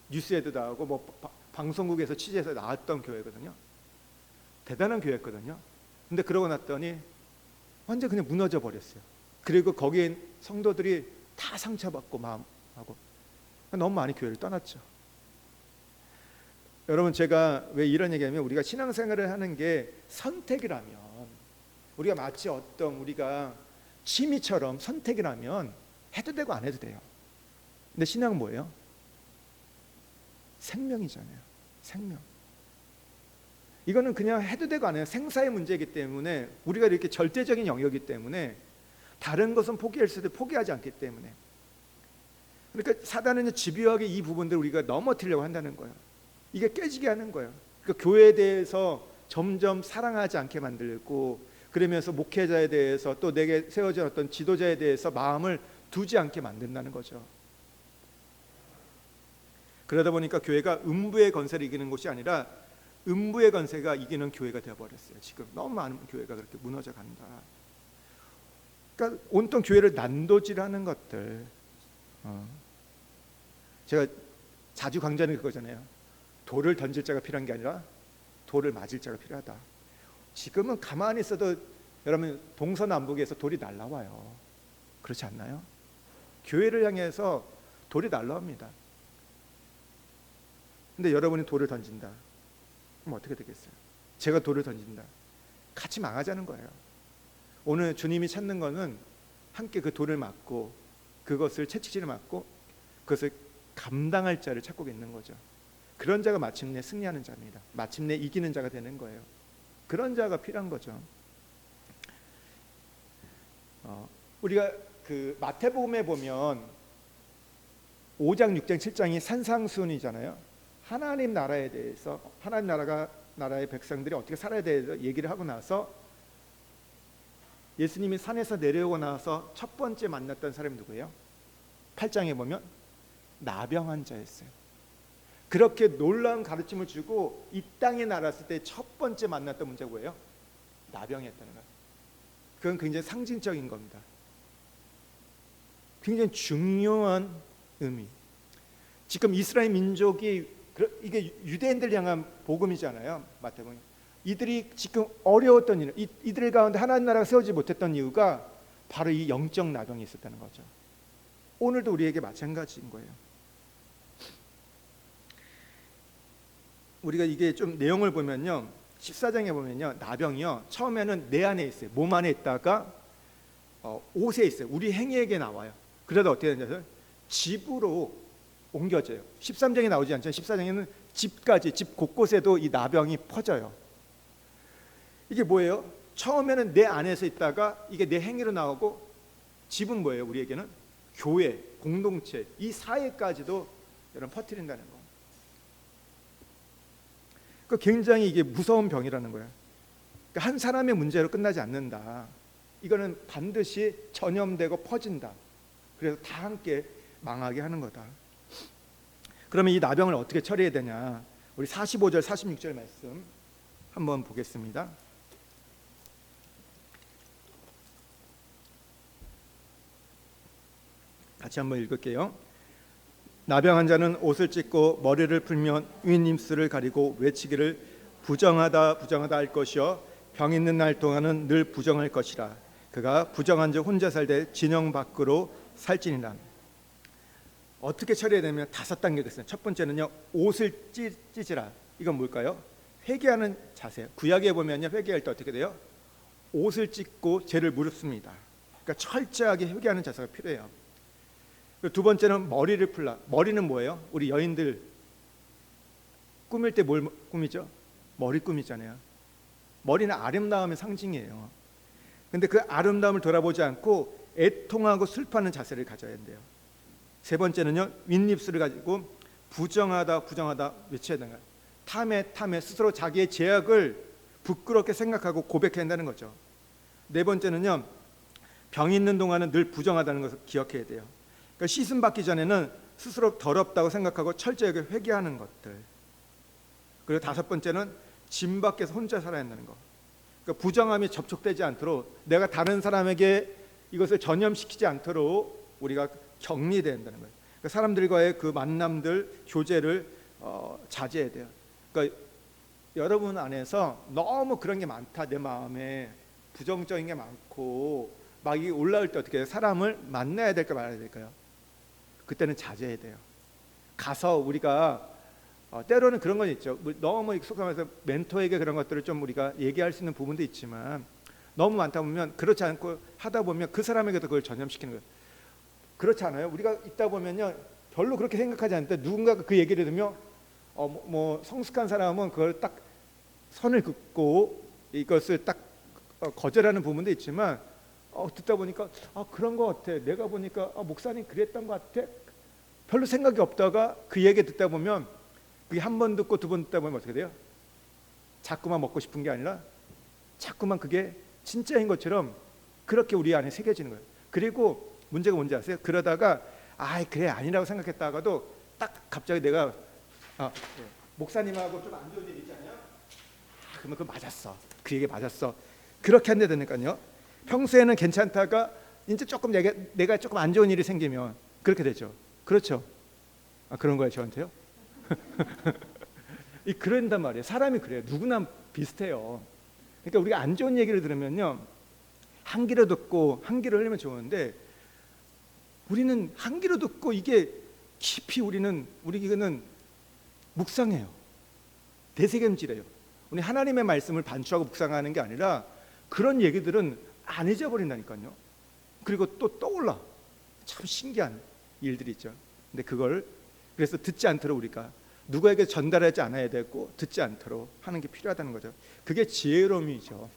뉴스에도 나오고 뭐 방송국에서 취재해서 나왔던 교회거든요. 대단한 교회였거든요. 근데 그러고 났더니 완전 그냥 무너져 버렸어요. 그리고 거기에 성도들이 다 상처받고 마음하고 너무 많이 교회를 떠났죠. 여러분, 제가 왜 이런 얘기하면, 우리가 신앙생활을 하는 게 선택이라면, 우리가 마치 어떤 우리가 취미처럼 선택이라면 해도 되고 안 해도 돼요. 근데 신앙은 뭐예요? 생명이잖아요. 생명. 이거는 그냥 해도 되고 안 해도 생사의 문제이기 때문에, 우리가 이렇게 절대적인 영역이기 때문에 다른 것은 포기할 수도 포기하지 않기 때문에, 그러니까 사단은 집요하게 이 부분들을 우리가 넘어뜨리려고 한다는 거예요. 이게 깨지게 하는 거예요. 그러니까 교회에 대해서 점점 사랑하지 않게 만들고, 그러면서 목회자에 대해서, 또 내게 세워진 어떤 지도자에 대해서 마음을 두지 않게 만든다는 거죠. 그러다 보니까 교회가 음부의 건세를 이기는 곳이 아니라 음부의 건세가 이기는 교회가 되어버렸어요. 지금 너무 많은 교회가 그렇게 무너져 간다. 그러니까 온통 교회를 난도질하는 것들. 제가 자주 강조하는 그거잖아요. 돌을 던질 자가 필요한 게 아니라 돌을 맞을 자가 필요하다. 지금은 가만히 있어도 여러분 동서남북에서 돌이 날라와요. 그렇지 않나요? 교회를 향해서 돌이 날라옵니다. 근데 여러분이 돌을 던진다. 그럼 어떻게 되겠어요? 제가 돌을 던진다. 같이 망하자는 거예요. 오늘 주님이 찾는 거는 함께 그 돌을 맞고, 그것을 채찍질을 맞고 그것을 감당할 자를 찾고 있는 거죠. 그런 자가 마침내 승리하는 자입니다. 마침내 이기는 자가 되는 거예요. 그런 자가 필요한 거죠. 우리가 그 마태복음에 보면 5장, 6장, 7장이 산상수훈이잖아요. 하나님 나라에 대해서, 하나님 나라의 백성들이 어떻게 살아야 대해서 얘기를 하고 나서, 예수님이 산에서 내려오고 나서 첫 번째 만났던 사람이 누구예요? 8장에 보면 나병 환자였어요. 그렇게 놀라운 가르침을 주고 이 땅에 날았을 때 첫 번째 만났던 문제가 뭐예요? 나병이었다는 거예요. 그건 굉장히 상징적인 겁니다. 굉장히 중요한 의미. 지금 이스라엘 민족이, 이게 유대인들 향한 복음이잖아요. 마태복음. 이들이 지금 어려웠던 일, 이들 가운데 하나님 나라가 세우지 못했던 이유가 바로 이 영적 나병이 있었다는 거죠. 오늘도 우리에게 마찬가지인 거예요. 우리가 이게 좀 내용을 보면요, 14장에 보면요, 나병이요 처음에는 내 안에 있어요. 몸 안에 있다가 옷에 있어요. 우리 행위에게 나와요. 그러다 어떻게 되냐면 집으로 옮겨져요. 13장에 나오지 않죠. 14장에는 집까지, 집 곳곳에도 이 나병이 퍼져요. 이게 뭐예요? 처음에는 내 안에서 있다가 이게 내 행위로 나오고, 집은 뭐예요? 우리에게는 교회, 공동체, 이 사회까지도 여러분 퍼뜨린다는 거. 그러니까 굉장히 이게 무서운 병이라는 거예요. 그러니까 한 사람의 문제로 끝나지 않는다. 이거는 반드시 전염되고 퍼진다. 그래서 다 함께 망하게 하는 거다. 그러면 이 나병을 어떻게 처리해야 되냐? 우리 45절, 46절 말씀 한번 보겠습니다. 같이 한번 읽을게요. 나병 환자는 옷을 찢고 머리를 풀면 윗입술을 가리고 외치기를 부정하다 부정하다 할 것이요 병 있는 날 동안은 늘 부정할 것이라. 그가 부정한즉 혼자 살되 진영 밖으로 살지니라. 어떻게 처리해야 되면 5단계가 있어요. 첫 번째는요, 옷을 찢으라. 이건 뭘까요? 회개하는 자세. 구약에 보면요, 회개할 때 어떻게 돼요? 옷을 찢고 죄를 무릅습니다. 그러니까 철저하게 회개하는 자세가 필요해요. 두 번째는 머리를 풀라. 머리는 뭐예요? 우리 여인들 꾸밀 때 뭘 꾸미죠? 머리 꾸미잖아요. 머리는 아름다움의 상징이에요. 근데 그 아름다움을 돌아보지 않고 애통하고 슬퍼하는 자세를 가져야 된대요. 세 번째는요, 윗입술을 가지고 부정하다 부정하다 외쳐야 되는 거예요. 탐에 스스로 자기의 죄악을 부끄럽게 생각하고 고백해야 한다는 거죠. 네 번째는요, 병 있는 동안은 늘 부정하다는 것을 기억해야 돼요. 그러니까 씻음 받기 전에는 스스로 더럽다고 생각하고 철저하게 회개하는 것들. 그리고 5번째는 짐 밖에서 혼자 살아야 한다는 거. 그러니까 부정함이 접촉되지 않도록 내가 다른 사람에게 이것을 전염시키지 않도록 우리가 격리돼야 된다는 거예요. 그러니까 사람들과의 그 만남들, 교제를 자제해야 돼요. 그러니까 여러분 안에서 너무 그런 게 많다, 내 마음에 부정적인 게 많고 막 이게 올라올 때 어떻게 해요? 사람을 만나야 될까 말아야 될까요? 그때는 자제해야 돼요. 가서 우리가 때로는 그런 건 있죠. 너무 익숙하면서 멘토에게 그런 것들을 좀 우리가 얘기할 수 있는 부분도 있지만 너무 많다 보면 그렇지 않고 하다 보면 그 사람에게도 그걸 전염시키는 거예요. 그렇지 않아요? 우리가 있다 보면요 별로 그렇게 생각하지 않는데 누군가가 그 얘기를 들으면 뭐 성숙한 사람은 그걸 딱 선을 긋고 이것을 딱 거절하는 부분도 있지만 듣다 보니까 그런 거 같아. 내가 보니까 목사님 그랬던 것 같아. 별로 생각이 없다가 그 얘기 듣다 보면 그게 한 번 듣고 두 번 듣다 보면 어떻게 돼요? 자꾸만 먹고 싶은 게 아니라 자꾸만 그게 진짜인 것처럼 그렇게 우리 안에 새겨지는 거예요. 그리고 문제가 뭔지 아세요? 그러다가 그래 아니라고 생각했다가도 딱 갑자기 내가 목사님하고 좀 안 좋은 일 있잖아요. 그러면 그거 맞았어. 그 얘기 맞았어. 그렇게 한다니까요. 평소에는 괜찮다가 이제 조금 내가 조금 안 좋은 일이 생기면 그렇게 되죠. 그렇죠? 그런 거예요 저한테요? 그런단 말이에요. 사람이 그래요. 누구나 비슷해요. 그러니까 우리가 안 좋은 얘기를 들으면요 한 귀로 듣고 한 귀로 흘리면 좋은데 우리는 한 귀로 듣고 이게 깊이 우리는 묵상해요. 되새김질해요. 우리 하나님의 말씀을 반추하고 묵상하는 게 아니라 그런 얘기들은 안 잊어버린다니까요. 그리고 또 떠올라. 참 신기한 일들이 있죠. 근데 그걸 그래서 듣지 않도록 우리가 누구에게 전달하지 않아야 되고 듣지 않도록 하는 게 필요하다는 거죠. 그게 지혜로움이죠.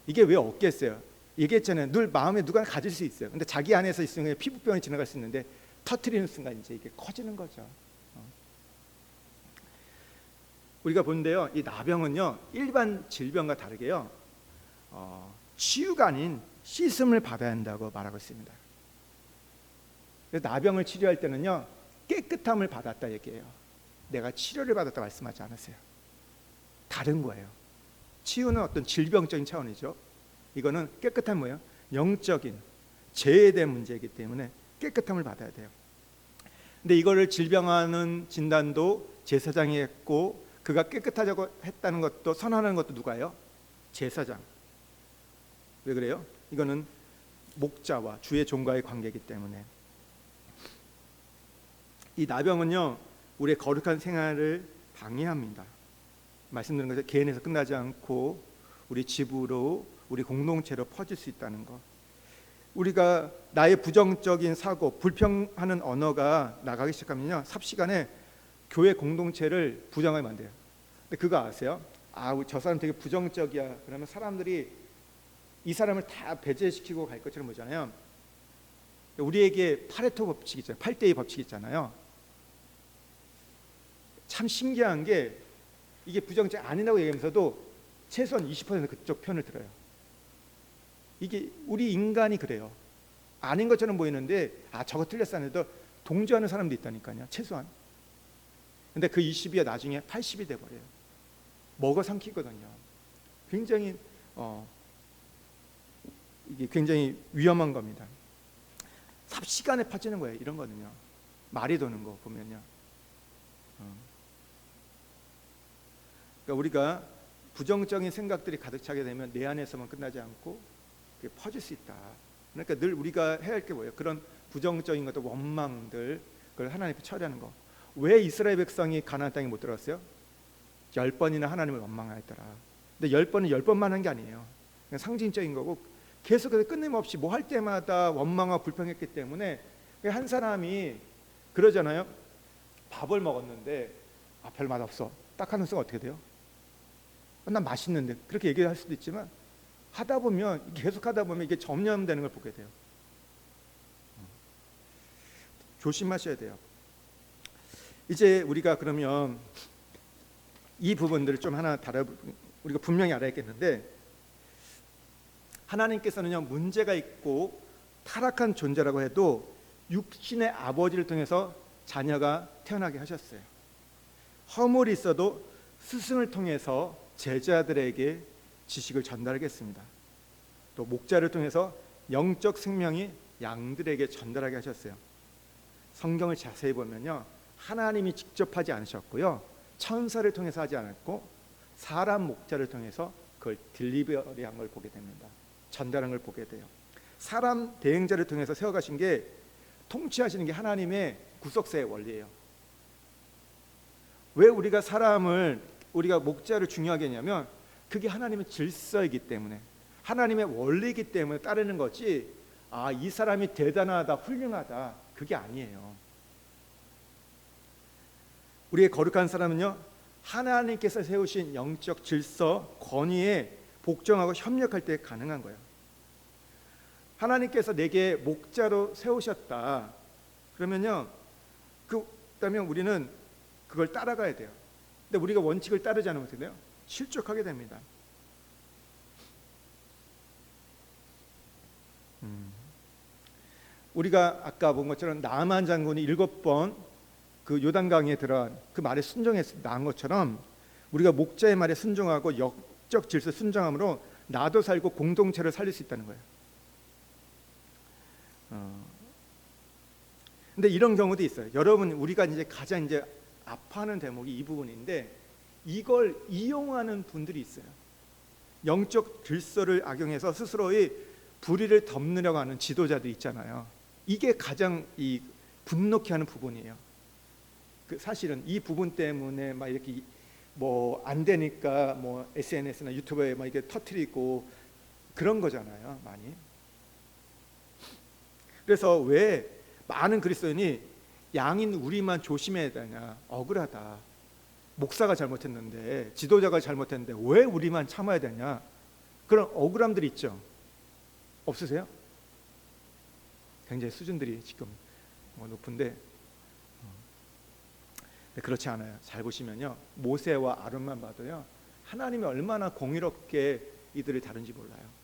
이게 왜 없겠어요? 얘기했잖아요. 늘 마음에 누가 가질 수 있어요. 근데 자기 안에서 있으면 피부병이 지나갈 수 있는데 터트리는 순간 이제 이게 커지는 거죠. 우리가 본데요, 이 나병은요 일반 질병과 다르게요 치유가 아닌 씻음을 받아야 한다고 말하고 있습니다. 나병을 치료할 때는요 깨끗함을 받았다 얘기해요. 내가 치료를 받았다 말씀하지 않으세요. 다른 거예요. 치유는 어떤 질병적인 차원이죠. 이거는 깨끗한 뭐예요? 영적인 죄에 대한 문제이기 때문에 깨끗함을 받아야 돼요. 근데 이거를 질병하는 진단도 제사장이 했고 그가 깨끗하자고 했다는 것도 선언하는 것도 누가요? 제사장. 왜 그래요? 이거는 목자와 주의 종과의 관계이기 때문에. 이 나병은요 우리의 거룩한 생활을 방해합니다. 말씀드린 것처럼 개인에서 끝나지 않고 우리 집으로 우리 공동체로 퍼질 수 있다는 것. 우리가 나의 부정적인 사고, 불평하는 언어가 나가기 시작하면요 삽시간에 교회 공동체를 부정하게 만들어요. 근데 그거 아세요? 저 사람 되게 부정적이야. 그러면 사람들이 이 사람을 다 배제시키고 갈 것처럼 보잖아요. 우리에게 파레토 법칙 있잖아요. 8대2 법칙 있잖아요. 참 신기한 게 이게 부정적 아니라고 얘기하면서도 최소한 20% 그쪽 편을 들어요. 이게 우리 인간이 그래요. 아닌 것처럼 보이는데 저거 틀렸어 안 해도 동조하는 사람도 있다니까요. 최소한. 근데 그 20이 나중에 80이 돼버려요. 먹어 삼키거든요. 굉장히 이게 굉장히 위험한 겁니다. 삽시간에 퍼지는 거예요. 이런 거는요. 말이 도는 거 보면요. 그러니까 우리가 부정적인 생각들이 가득 차게 되면 내 안에서만 끝나지 않고 그게 퍼질 수 있다. 그러니까 늘 우리가 해야 할 게 뭐예요? 그런 부정적인 것들, 원망들, 그걸 하나님 앞에 처리하는 거. 왜 이스라엘 백성이 가나안 땅에 못 들어갔어요? 10번이나 하나님을 원망하였더라. 근데 10번은 10번만 한 게 아니에요. 그냥 상징적인 거고 계속해서 끊임없이 뭐 할 때마다 원망하고 불평했기 때문에 한 사람이 그러잖아요. 밥을 먹었는데 별 맛 없어. 딱 하는 순간 어떻게 돼요? 난 맛있는데 그렇게 얘기할 수도 있지만 하다 보면 계속 하다 보면 이게 점령되는 걸 보게 돼요. 조심하셔야 돼요. 이제 우리가 그러면 이 부분들을 좀 하나 우리가 분명히 알아야겠는데 하나님께서는요 문제가 있고 타락한 존재라고 해도 육신의 아버지를 통해서 자녀가 태어나게 하셨어요. 허물이 있어도 스승을 통해서 제자들에게 지식을 전달하겠습니다. 또 목자를 통해서 영적 생명이 양들에게 전달하게 하셨어요. 성경을 자세히 보면요, 하나님이 직접 하지 않으셨고요, 천사를 통해서 하지 않았고 사람 목자를 통해서 그걸 딜리버리한 걸 보게 됩니다. 전달한 걸 보게 돼요. 사람 대행자를 통해서 세워가신 게, 통치하시는 게 하나님의 구속사의 원리예요. 왜 우리가 목자를 중요하게 했냐면, 그게 하나님의 질서이기 때문에, 하나님의 원리이기 때문에 따르는 거지, 이 사람이 대단하다, 훌륭하다, 그게 아니에요. 우리의 거룩한 사람은요, 하나님께서 세우신 영적 질서, 권위에 복종하고 협력할 때 가능한 거예요. 하나님께서 내게 목자로 세우셨다 그러면요, 그렇다면 우리는 그걸 따라가야 돼요. 근데 우리가 원칙을 따르지 않으면 어떻게 돼요? 실족하게 됩니다. 우리가 아까 본 것처럼 나만 장군이 7번 그 요단강에 들어간 그 말에 순종해서 나은 것처럼, 우리가 목자의 말에 순종하고 영적 질서 순종함으로 나도 살고 공동체를 살릴 수 있다는 거예요. 근데 이런 경우도 있어요. 여러분, 우리가 이제 가장 아파하는 대목이 이 부분인데, 이걸 이용하는 분들이 있어요. 영적 질서를 악용해서 스스로의 불의를 덮으려고 하는 지도자들 있잖아요. 이게 가장 분노케 하는 부분이에요. 사실은 이 부분 때문에 막 이렇게 뭐 안 되니까 뭐 SNS나 유튜브에 막 이게 터뜨리고 그런 거잖아요, 많이. 그래서 왜 많은 그리스도인이 양인 우리만 조심해야 되냐, 억울하다, 목사가 잘못했는데, 지도자가 잘못했는데 왜 우리만 참아야 되냐, 그런 억울함들이 있죠. 없으세요? 굉장히 수준들이 지금 높은데, 그렇지 않아요. 잘 보시면요, 모세와 아론만 봐도요, 하나님이 얼마나 공의롭게 이들을 다룬지 몰라요.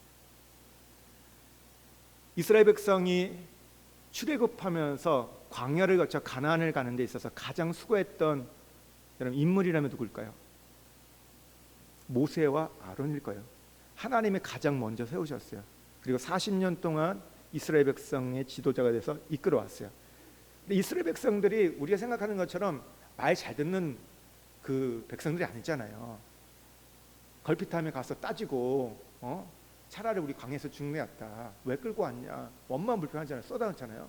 이스라엘 백성이 출애굽하면서 광야를 거쳐 가나안을 가는 데 있어서 가장 수고했던 여러분 인물이라면 누굴까요? 모세와 아론일 거예요. 하나님이 가장 먼저 세우셨어요. 그리고 40년 동안 이스라엘 백성의 지도자가 돼서 이끌어왔어요. 근데 이스라엘 백성들이 우리가 생각하는 것처럼 말 잘 듣는 그 백성들이 아니잖아요. 걸핏하면 가서 따지고, 차라리 우리 광야에서 죽는 게 낫다, 왜 끌고 왔냐, 원만 불편하잖아요, 쏟아놓잖아요.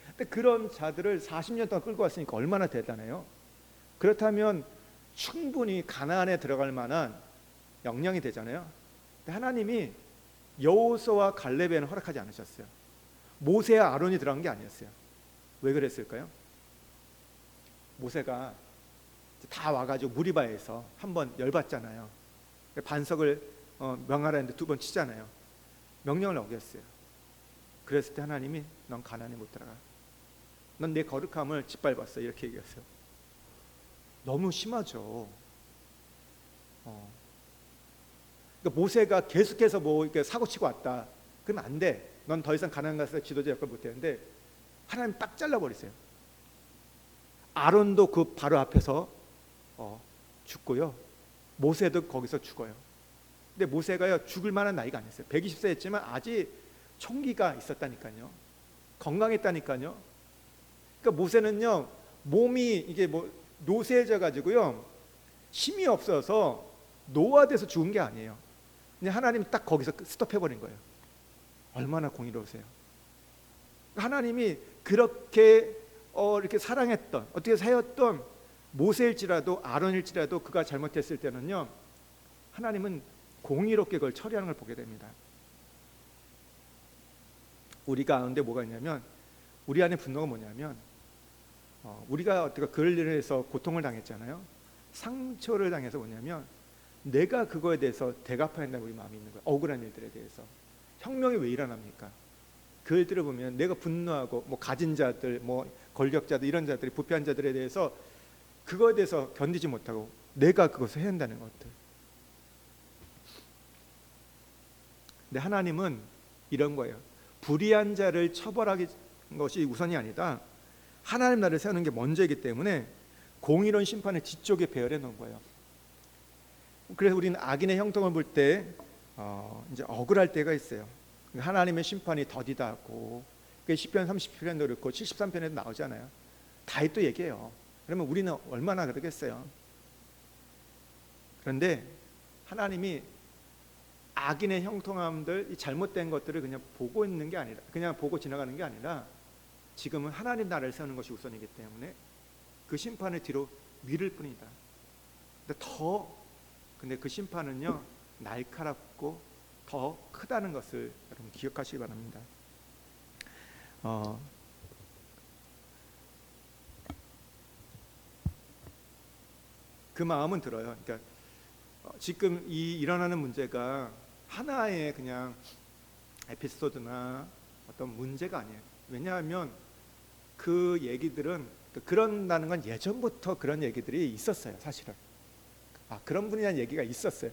근데 그런 자들을 40년 동안 끌고 왔으니까 얼마나 대단해요. 그렇다면 충분히 가나안에 들어갈 만한 역량이 되잖아요. 근데 하나님이 여호수아와 갈렙에는 허락하지 않으셨어요. 모세와 아론이 들어간 게 아니었어요. 왜 그랬을까요? 모세가 다 와가지고 무리바에서 한번 열받잖아요. 반석을 명하라 했는데 2번 치잖아요. 명령을 어겼어요. 그랬을 때 하나님이 넌 가나안에 못 들어가, 넌 내 거룩함을 짓밟았어, 이렇게 얘기했어요. 너무 심하죠. 그러니까 모세가 계속해서 뭐 이렇게 사고치고 왔다 그러면 안 돼. 넌 더 이상 가나안 가서 지도자 역할 못 되는데, 하나님 딱 잘라버리세요. 아론도 그 바로 앞에서 죽고요, 모세도 거기서 죽어요. 근데 모세가요, 죽을 만한 나이가 아니었어요. 120세였지만 아직 총기가 있었다니까요. 건강했다니까요. 그러니까 모세는요, 몸이 이게 뭐 노쇠해져 가지고요, 힘이 없어서 노화돼서 죽은 게 아니에요. 그냥 하나님이 딱 거기서 스톱해버린 거예요. 얼마나 공의로우세요. 하나님이 그렇게 이렇게 사랑했던, 어떻게 사였던 모세일지라도 아론일지라도 그가 잘못했을 때는요, 하나님은 공의롭게 그걸 처리하는 걸 보게 됩니다. 우리 가운데 뭐가 있냐면, 우리 안에 분노가 뭐냐면, 우리가 어떻게 그럴 일을 해서 고통을 당했잖아요. 상처를 당해서 뭐냐면, 내가 그거에 대해서 대갚아야 한다는 우리 마음이 있는 거예요. 억울한 일들에 대해서. 혁명이 왜 일어납니까? 그 일들을 보면 내가 분노하고, 뭐 가진 자들, 뭐 권력자들, 이런 자들이, 부패한 자들에 대해서 그거에 대해서 견디지 못하고 내가 그것을 해야 한다는 것들. 근데 하나님은 이런 거예요. 불의한 자를 처벌하는 것이 우선이 아니다. 하나님 나라를 세우는 게 먼저이기 때문에 공의로운 심판을 뒤쪽에 배열해 놓은 거예요. 그래서 우리는 악인의 형통을 볼 때 이제 억울할 때가 있어요. 하나님의 심판이 더디다고. 그 시편 37편도 그렇고 73편에도 나오잖아요. 다윗도 얘기해요. 그러면 우리는 얼마나 그러겠어요. 그런데 하나님이 악인의 형통함들, 이 잘못된 것들을 그냥 보고 있는 게 아니라, 그냥 보고 지나가는 게 아니라, 지금은 하나님 나라를 세우는 것이 우선이기 때문에 그 심판을 뒤로 미룰 뿐이다. 근데 그 심판은요, 날카롭고 더 크다는 것을 여러분 기억하시기 바랍니다. 그 마음은 들어요. 그러니까 지금 이 일어나는 문제가 하나의 그냥 에피소드나 어떤 문제가 아니에요. 왜냐하면 그 얘기들은, 그런다는 건 예전부터 그런 얘기들이 있었어요. 사실은 그런 분이라는 얘기가 있었어요.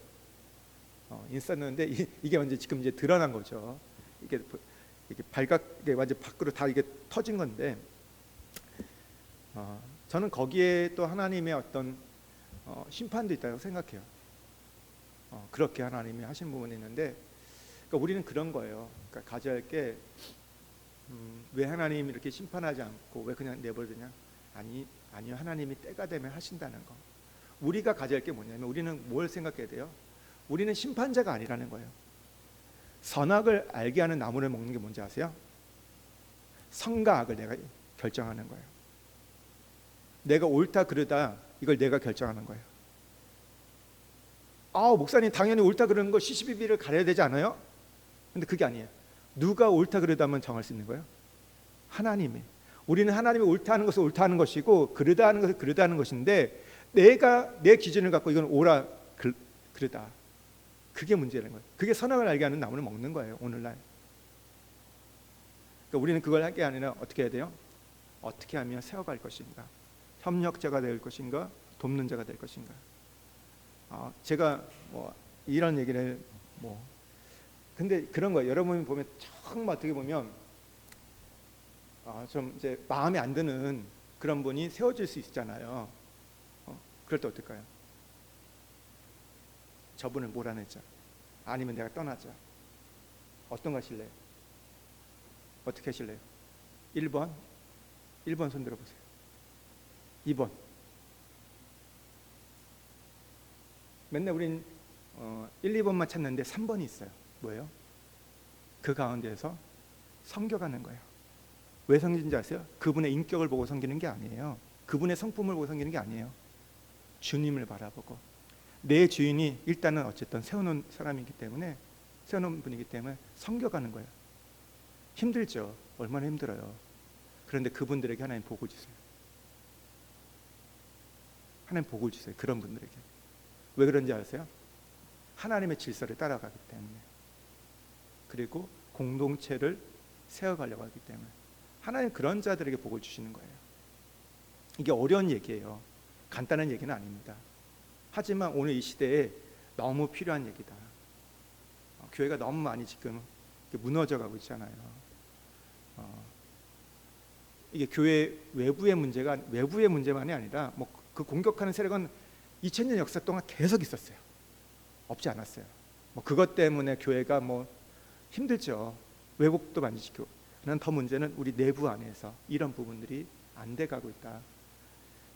있었는데 이게 언제 지금 이제 드러난 거죠. 이게 이게 완전 밖으로 다 이게 터진 건데, 저는 거기에 또 하나님의 어떤 심판도 있다고 생각해요. 그렇게 하나님이 하신 부분이 있는데, 그러니까 우리는 그런 거예요. 그러니까 가져야 할 게, 왜 하나님이 이렇게 심판하지 않고 왜 그냥 내버려두냐? 아니요, 하나님이 때가 되면 하신다는 거. 우리가 가져야 할 게 뭐냐면, 우리는 뭘 생각해야 돼요? 우리는 심판자가 아니라는 거예요. 선악을 알게 하는 나무를 먹는 게 뭔지 아세요? 선과 악을 내가 결정하는 거예요. 내가 옳다 그르다, 이걸 내가 결정하는 거예요. 목사님 당연히 옳다 그러는 거 시시비비를 가려야 되지 않아요? 근데 그게 아니에요. 누가 옳다 그르다면 정할 수 있는 거예요? 하나님이. 우리는 하나님이 옳다 하는 것을 옳다 하는 것이고, 그르다 하는 것을 그르다 하는 것인데, 내가 내 기준을 갖고 이건 옳아 그르다, 그게 문제라는 거예요. 그게 선악을 알게 하는 나무를 먹는 거예요, 오늘날. 그러니까 우리는 그걸 할 게 아니라 어떻게 해야 돼요? 어떻게 하면 세워갈 것인가? 협력자가 될 것인가? 돕는 자가 될 것인가? 제가 이런 얘기를 근데 그런 거예요. 여러분이 보면 정말 어떻게 보면 좀 이제 마음에 안 드는 그런 분이 세워질 수 있잖아요. 그럴 때 어떨까요? 저분을 몰아내자, 아니면 내가 떠나자. 어떤 거 하실래요? 어떻게 하실래요? 1번 손 들어보세요. 2번. 맨날 우린 1, 2번만 찾는데 3번이 있어요. 뭐예요? 그 가운데에서 섬겨가는 거예요. 왜 섬기는지 아세요? 그분의 인격을 보고 섬기는 게 아니에요. 그분의 성품을 보고 섬기는 게 아니에요. 주님을 바라보고, 내 주인이 일단은 어쨌든 세워놓은 사람이기 때문에, 세워놓은 분이기 때문에 섬겨가는 거예요. 힘들죠. 얼마나 힘들어요. 그런데 그분들에게 하나님 복을 주세요. 하나님 복을 주세요. 그런 분들에게. 왜 그런지 아세요? 하나님의 질서를 따라가기 때문에, 그리고 공동체를 세워가려고 하기 때문에 하나님 그런 자들에게 복을 주시는 거예요. 이게 어려운 얘기예요. 간단한 얘기는 아닙니다. 하지만 오늘 이 시대에 너무 필요한 얘기다. 교회가 너무 많이 지금 무너져 가고 있잖아요. 이게 교회 외부의 문제만이 아니라 그 공격하는 세력은 2000년 역사 동안 계속 있었어요. 없지 않았어요. 그것 때문에 교회가 힘들죠. 왜곡도 많이 시키고. 더 문제는 우리 내부 안에서 이런 부분들이 안 돼 가고 있다.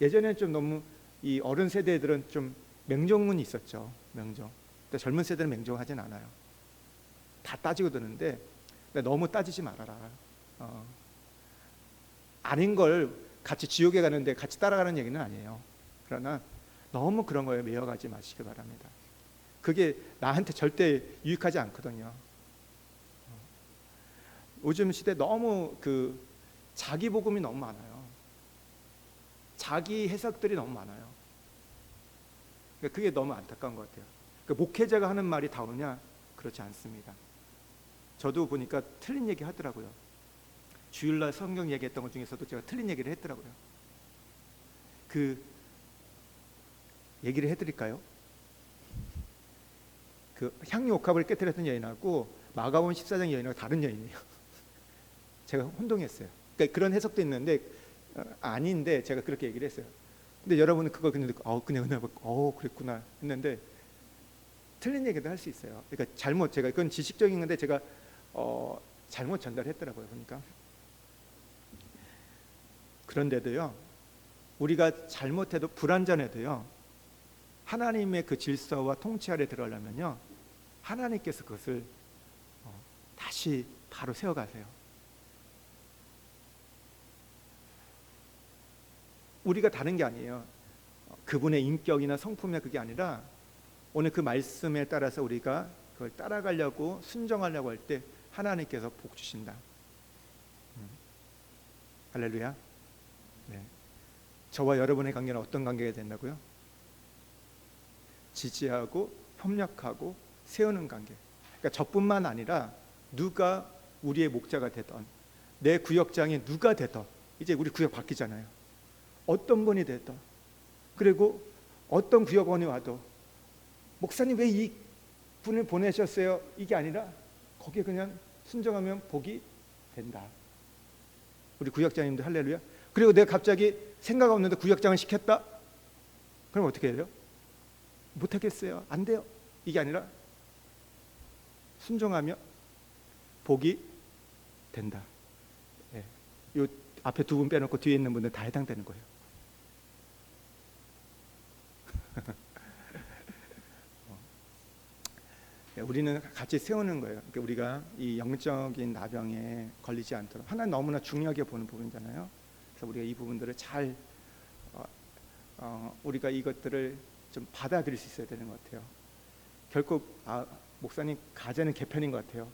예전에는 좀 너무 이 어른 세대들은 좀 맹종문이 있었죠. 맹종. 근데 젊은 세대는 맹종하진 않아요. 다 따지고 드는데 너무 따지지 말아라. 아닌 걸 같이 지옥에 가는데 같이 따라가는 얘기는 아니에요. 그러나 너무 그런 거에 매여가지 마시기 바랍니다. 그게 나한테 절대 유익하지 않거든요. 요즘 시대 너무 자기 복음이 너무 많아요. 자기 해석들이 너무 많아요. 그게 너무 안타까운 것 같아요. 목회자가 하는 말이 다 옳냐? 그렇지 않습니다. 저도 보니까 틀린 얘기 하더라고요. 주일날 성경 얘기했던 것 중에서도 제가 틀린 얘기를 했더라고요. 얘기를 해드릴까요? 향유 옥합을 깨뜨렸던 여인하고 마가복음 14장 여인하고 다른 여인이에요. 제가 혼동했어요. 그러니까 그런 해석도 있는데 아닌데 제가 그렇게 얘기를 했어요. 근데 여러분은 그걸 그냥 듣고 그냥 그랬구나 했는데 틀린 얘기도 할 수 있어요. 그러니까 제가 그건 지식적인 건데 제가 잘못 전달했더라고요 보니까. 그런데도요, 우리가 잘못해도 불완전해도요, 하나님의 그 질서와 통치 아래 들어가려면요, 하나님께서 그것을 다시 바로 세워가세요. 우리가 다른 게 아니에요. 그분의 인격이나 성품이 그게 아니라 오늘 그 말씀에 따라서 우리가 그걸 따라가려고 순종하려고 할 때 하나님께서 복 주신다. 할렐루야. 네. 저와 여러분의 관계는 어떤 관계가 된다고요? 지지하고 협력하고 세우는 관계. 그러니까 저뿐만 아니라 누가 우리의 목자가 되던, 내 구역장이 누가 되던, 이제 우리 구역 바뀌잖아요. 어떤 분이 되던, 그리고 어떤 구역원이 와도 목사님 왜 이 분을 보내셨어요? 이게 아니라 거기에 그냥 순종하면 복이 된다. 우리 구역장님도 할렐루야. 그리고 내가 갑자기 생각 없는데 구역장을 시켰다? 그럼 어떻게 해요? 못하겠어요. 안 돼요. 이게 아니라 순종하며 복이 된다. 예. 요 앞에 두 분 빼놓고 뒤에 있는 분들 다 해당되는 거예요. 우리는 같이 세우는 거예요. 그러니까 우리가 이 영적인 나병에 걸리지 않도록, 하나는 너무나 중요하게 보는 부분이잖아요. 그래서 우리가 이 부분들을 잘 우리가 이것들을 좀 받아들일 수 있어야 되는 것 같아요. 결코 목사님 가제는 개편인 것 같아요.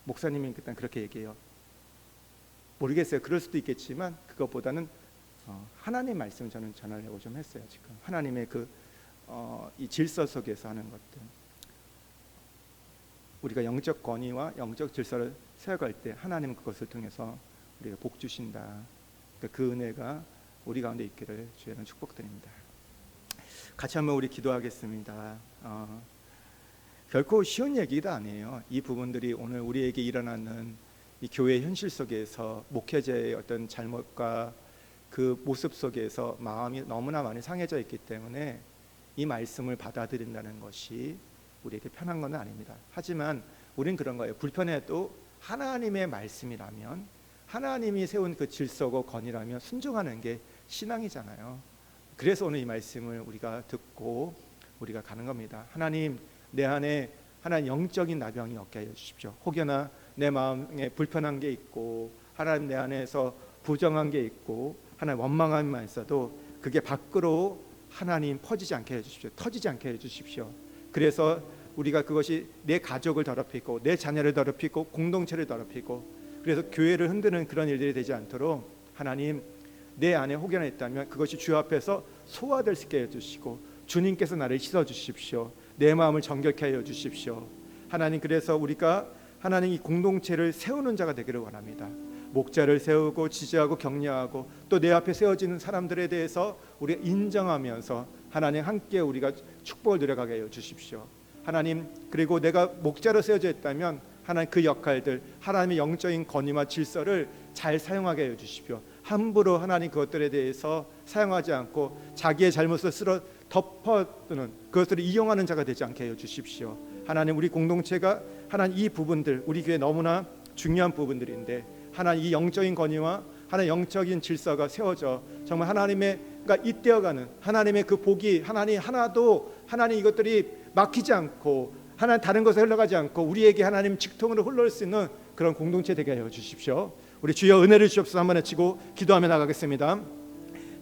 목사님이 일단 그렇게 얘기해요. 모르겠어요. 그럴 수도 있겠지만 그것보다는 하나님의 말씀을 저는 전하려고 좀 했어요. 지금 하나님의 이 질서 속에서 하는 것들, 우리가 영적 권위와 영적 질서를 세워갈 때 하나님은 그것을 통해서 우리가 복 주신다. 그러니까 그 은혜가 우리 가운데 있기를 주의는 축복드립니다. 같이 한번 우리 기도하겠습니다. 결코 쉬운 얘기가 아니에요. 이 부분들이 오늘 우리에게 일어나는 이 교회 현실 속에서 목회자의 어떤 잘못과 그 모습 속에서 마음이 너무나 많이 상해져 있기 때문에 이 말씀을 받아들인다는 것이 우리에게 편한 건 아닙니다. 하지만 우린 그런 거예요. 불편해도 하나님의 말씀이라면, 하나님이 세운 그 질서고 권위라면 순종하는 게 신앙이잖아요. 그래서 오늘 이 말씀을 우리가 듣고 우리가 가는 겁니다. 하나님, 내 안에 하나님 영적인 나병이 없게 하여 주십시오. 혹여나 내 마음에 불편한 게 있고 하나님 내 안에서 부정한 게 있고 하나님 원망함만 있어도 그게 밖으로 하나님 퍼지지 않게 해주십시오. 터지지 않게 해주십시오. 그래서 우리가 그것이 내 가족을 더럽히고 내 자녀를 더럽히고 공동체를 더럽히고 그래서 교회를 흔드는 그런 일들이 되지 않도록 하나님, 내 안에 혹여나 있다면 그것이 주 앞에서 소화될 수 있게 해주시고 주님께서 나를 씻어주십시오. 내 마음을 정결케 하여 주십시오. 하나님, 그래서 우리가 하나님 이 공동체를 세우는 자가 되기를 원합니다. 목자를 세우고 지지하고 격려하고 또 내 앞에 세워지는 사람들에 대해서 우리가 인정하면서 하나님 함께 우리가 축복을 누려가게 하여 주십시오. 하나님, 그리고 내가 목자로 세워져 있다면 하나님 그 역할들, 하나님의 영적인 권위와 질서를 잘 사용하게 해 주십시오. 함부로 하나님 그것들에 대해서 사용하지 않고 자기의 잘못을 쓸어 덮어두는, 그것들을 이용하는 자가 되지 않게 해 주십시오. 하나님, 우리 공동체가 하나님 이 부분들, 우리 교회 너무나 중요한 부분들인데 하나님 이 영적인 권위와 하나님 영적인 질서가 세워져 정말 하나님의 잇대어가는 하나님의 그 복이 하나님 하나도 하나님 이것들이 막히지 않고 하나님 다른 것에 흘러가지 않고 우리에게 하나님 직통으로 흘러올 수 있는 그런 공동체 되게 하여 주십시오. 우리 주여 은혜를 주옵소서. 한번 외치고 기도하며 나가겠습니다.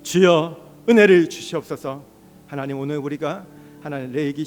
주여 은혜를 주시옵소서. 하나님, 오늘 우리가 하나님 레위기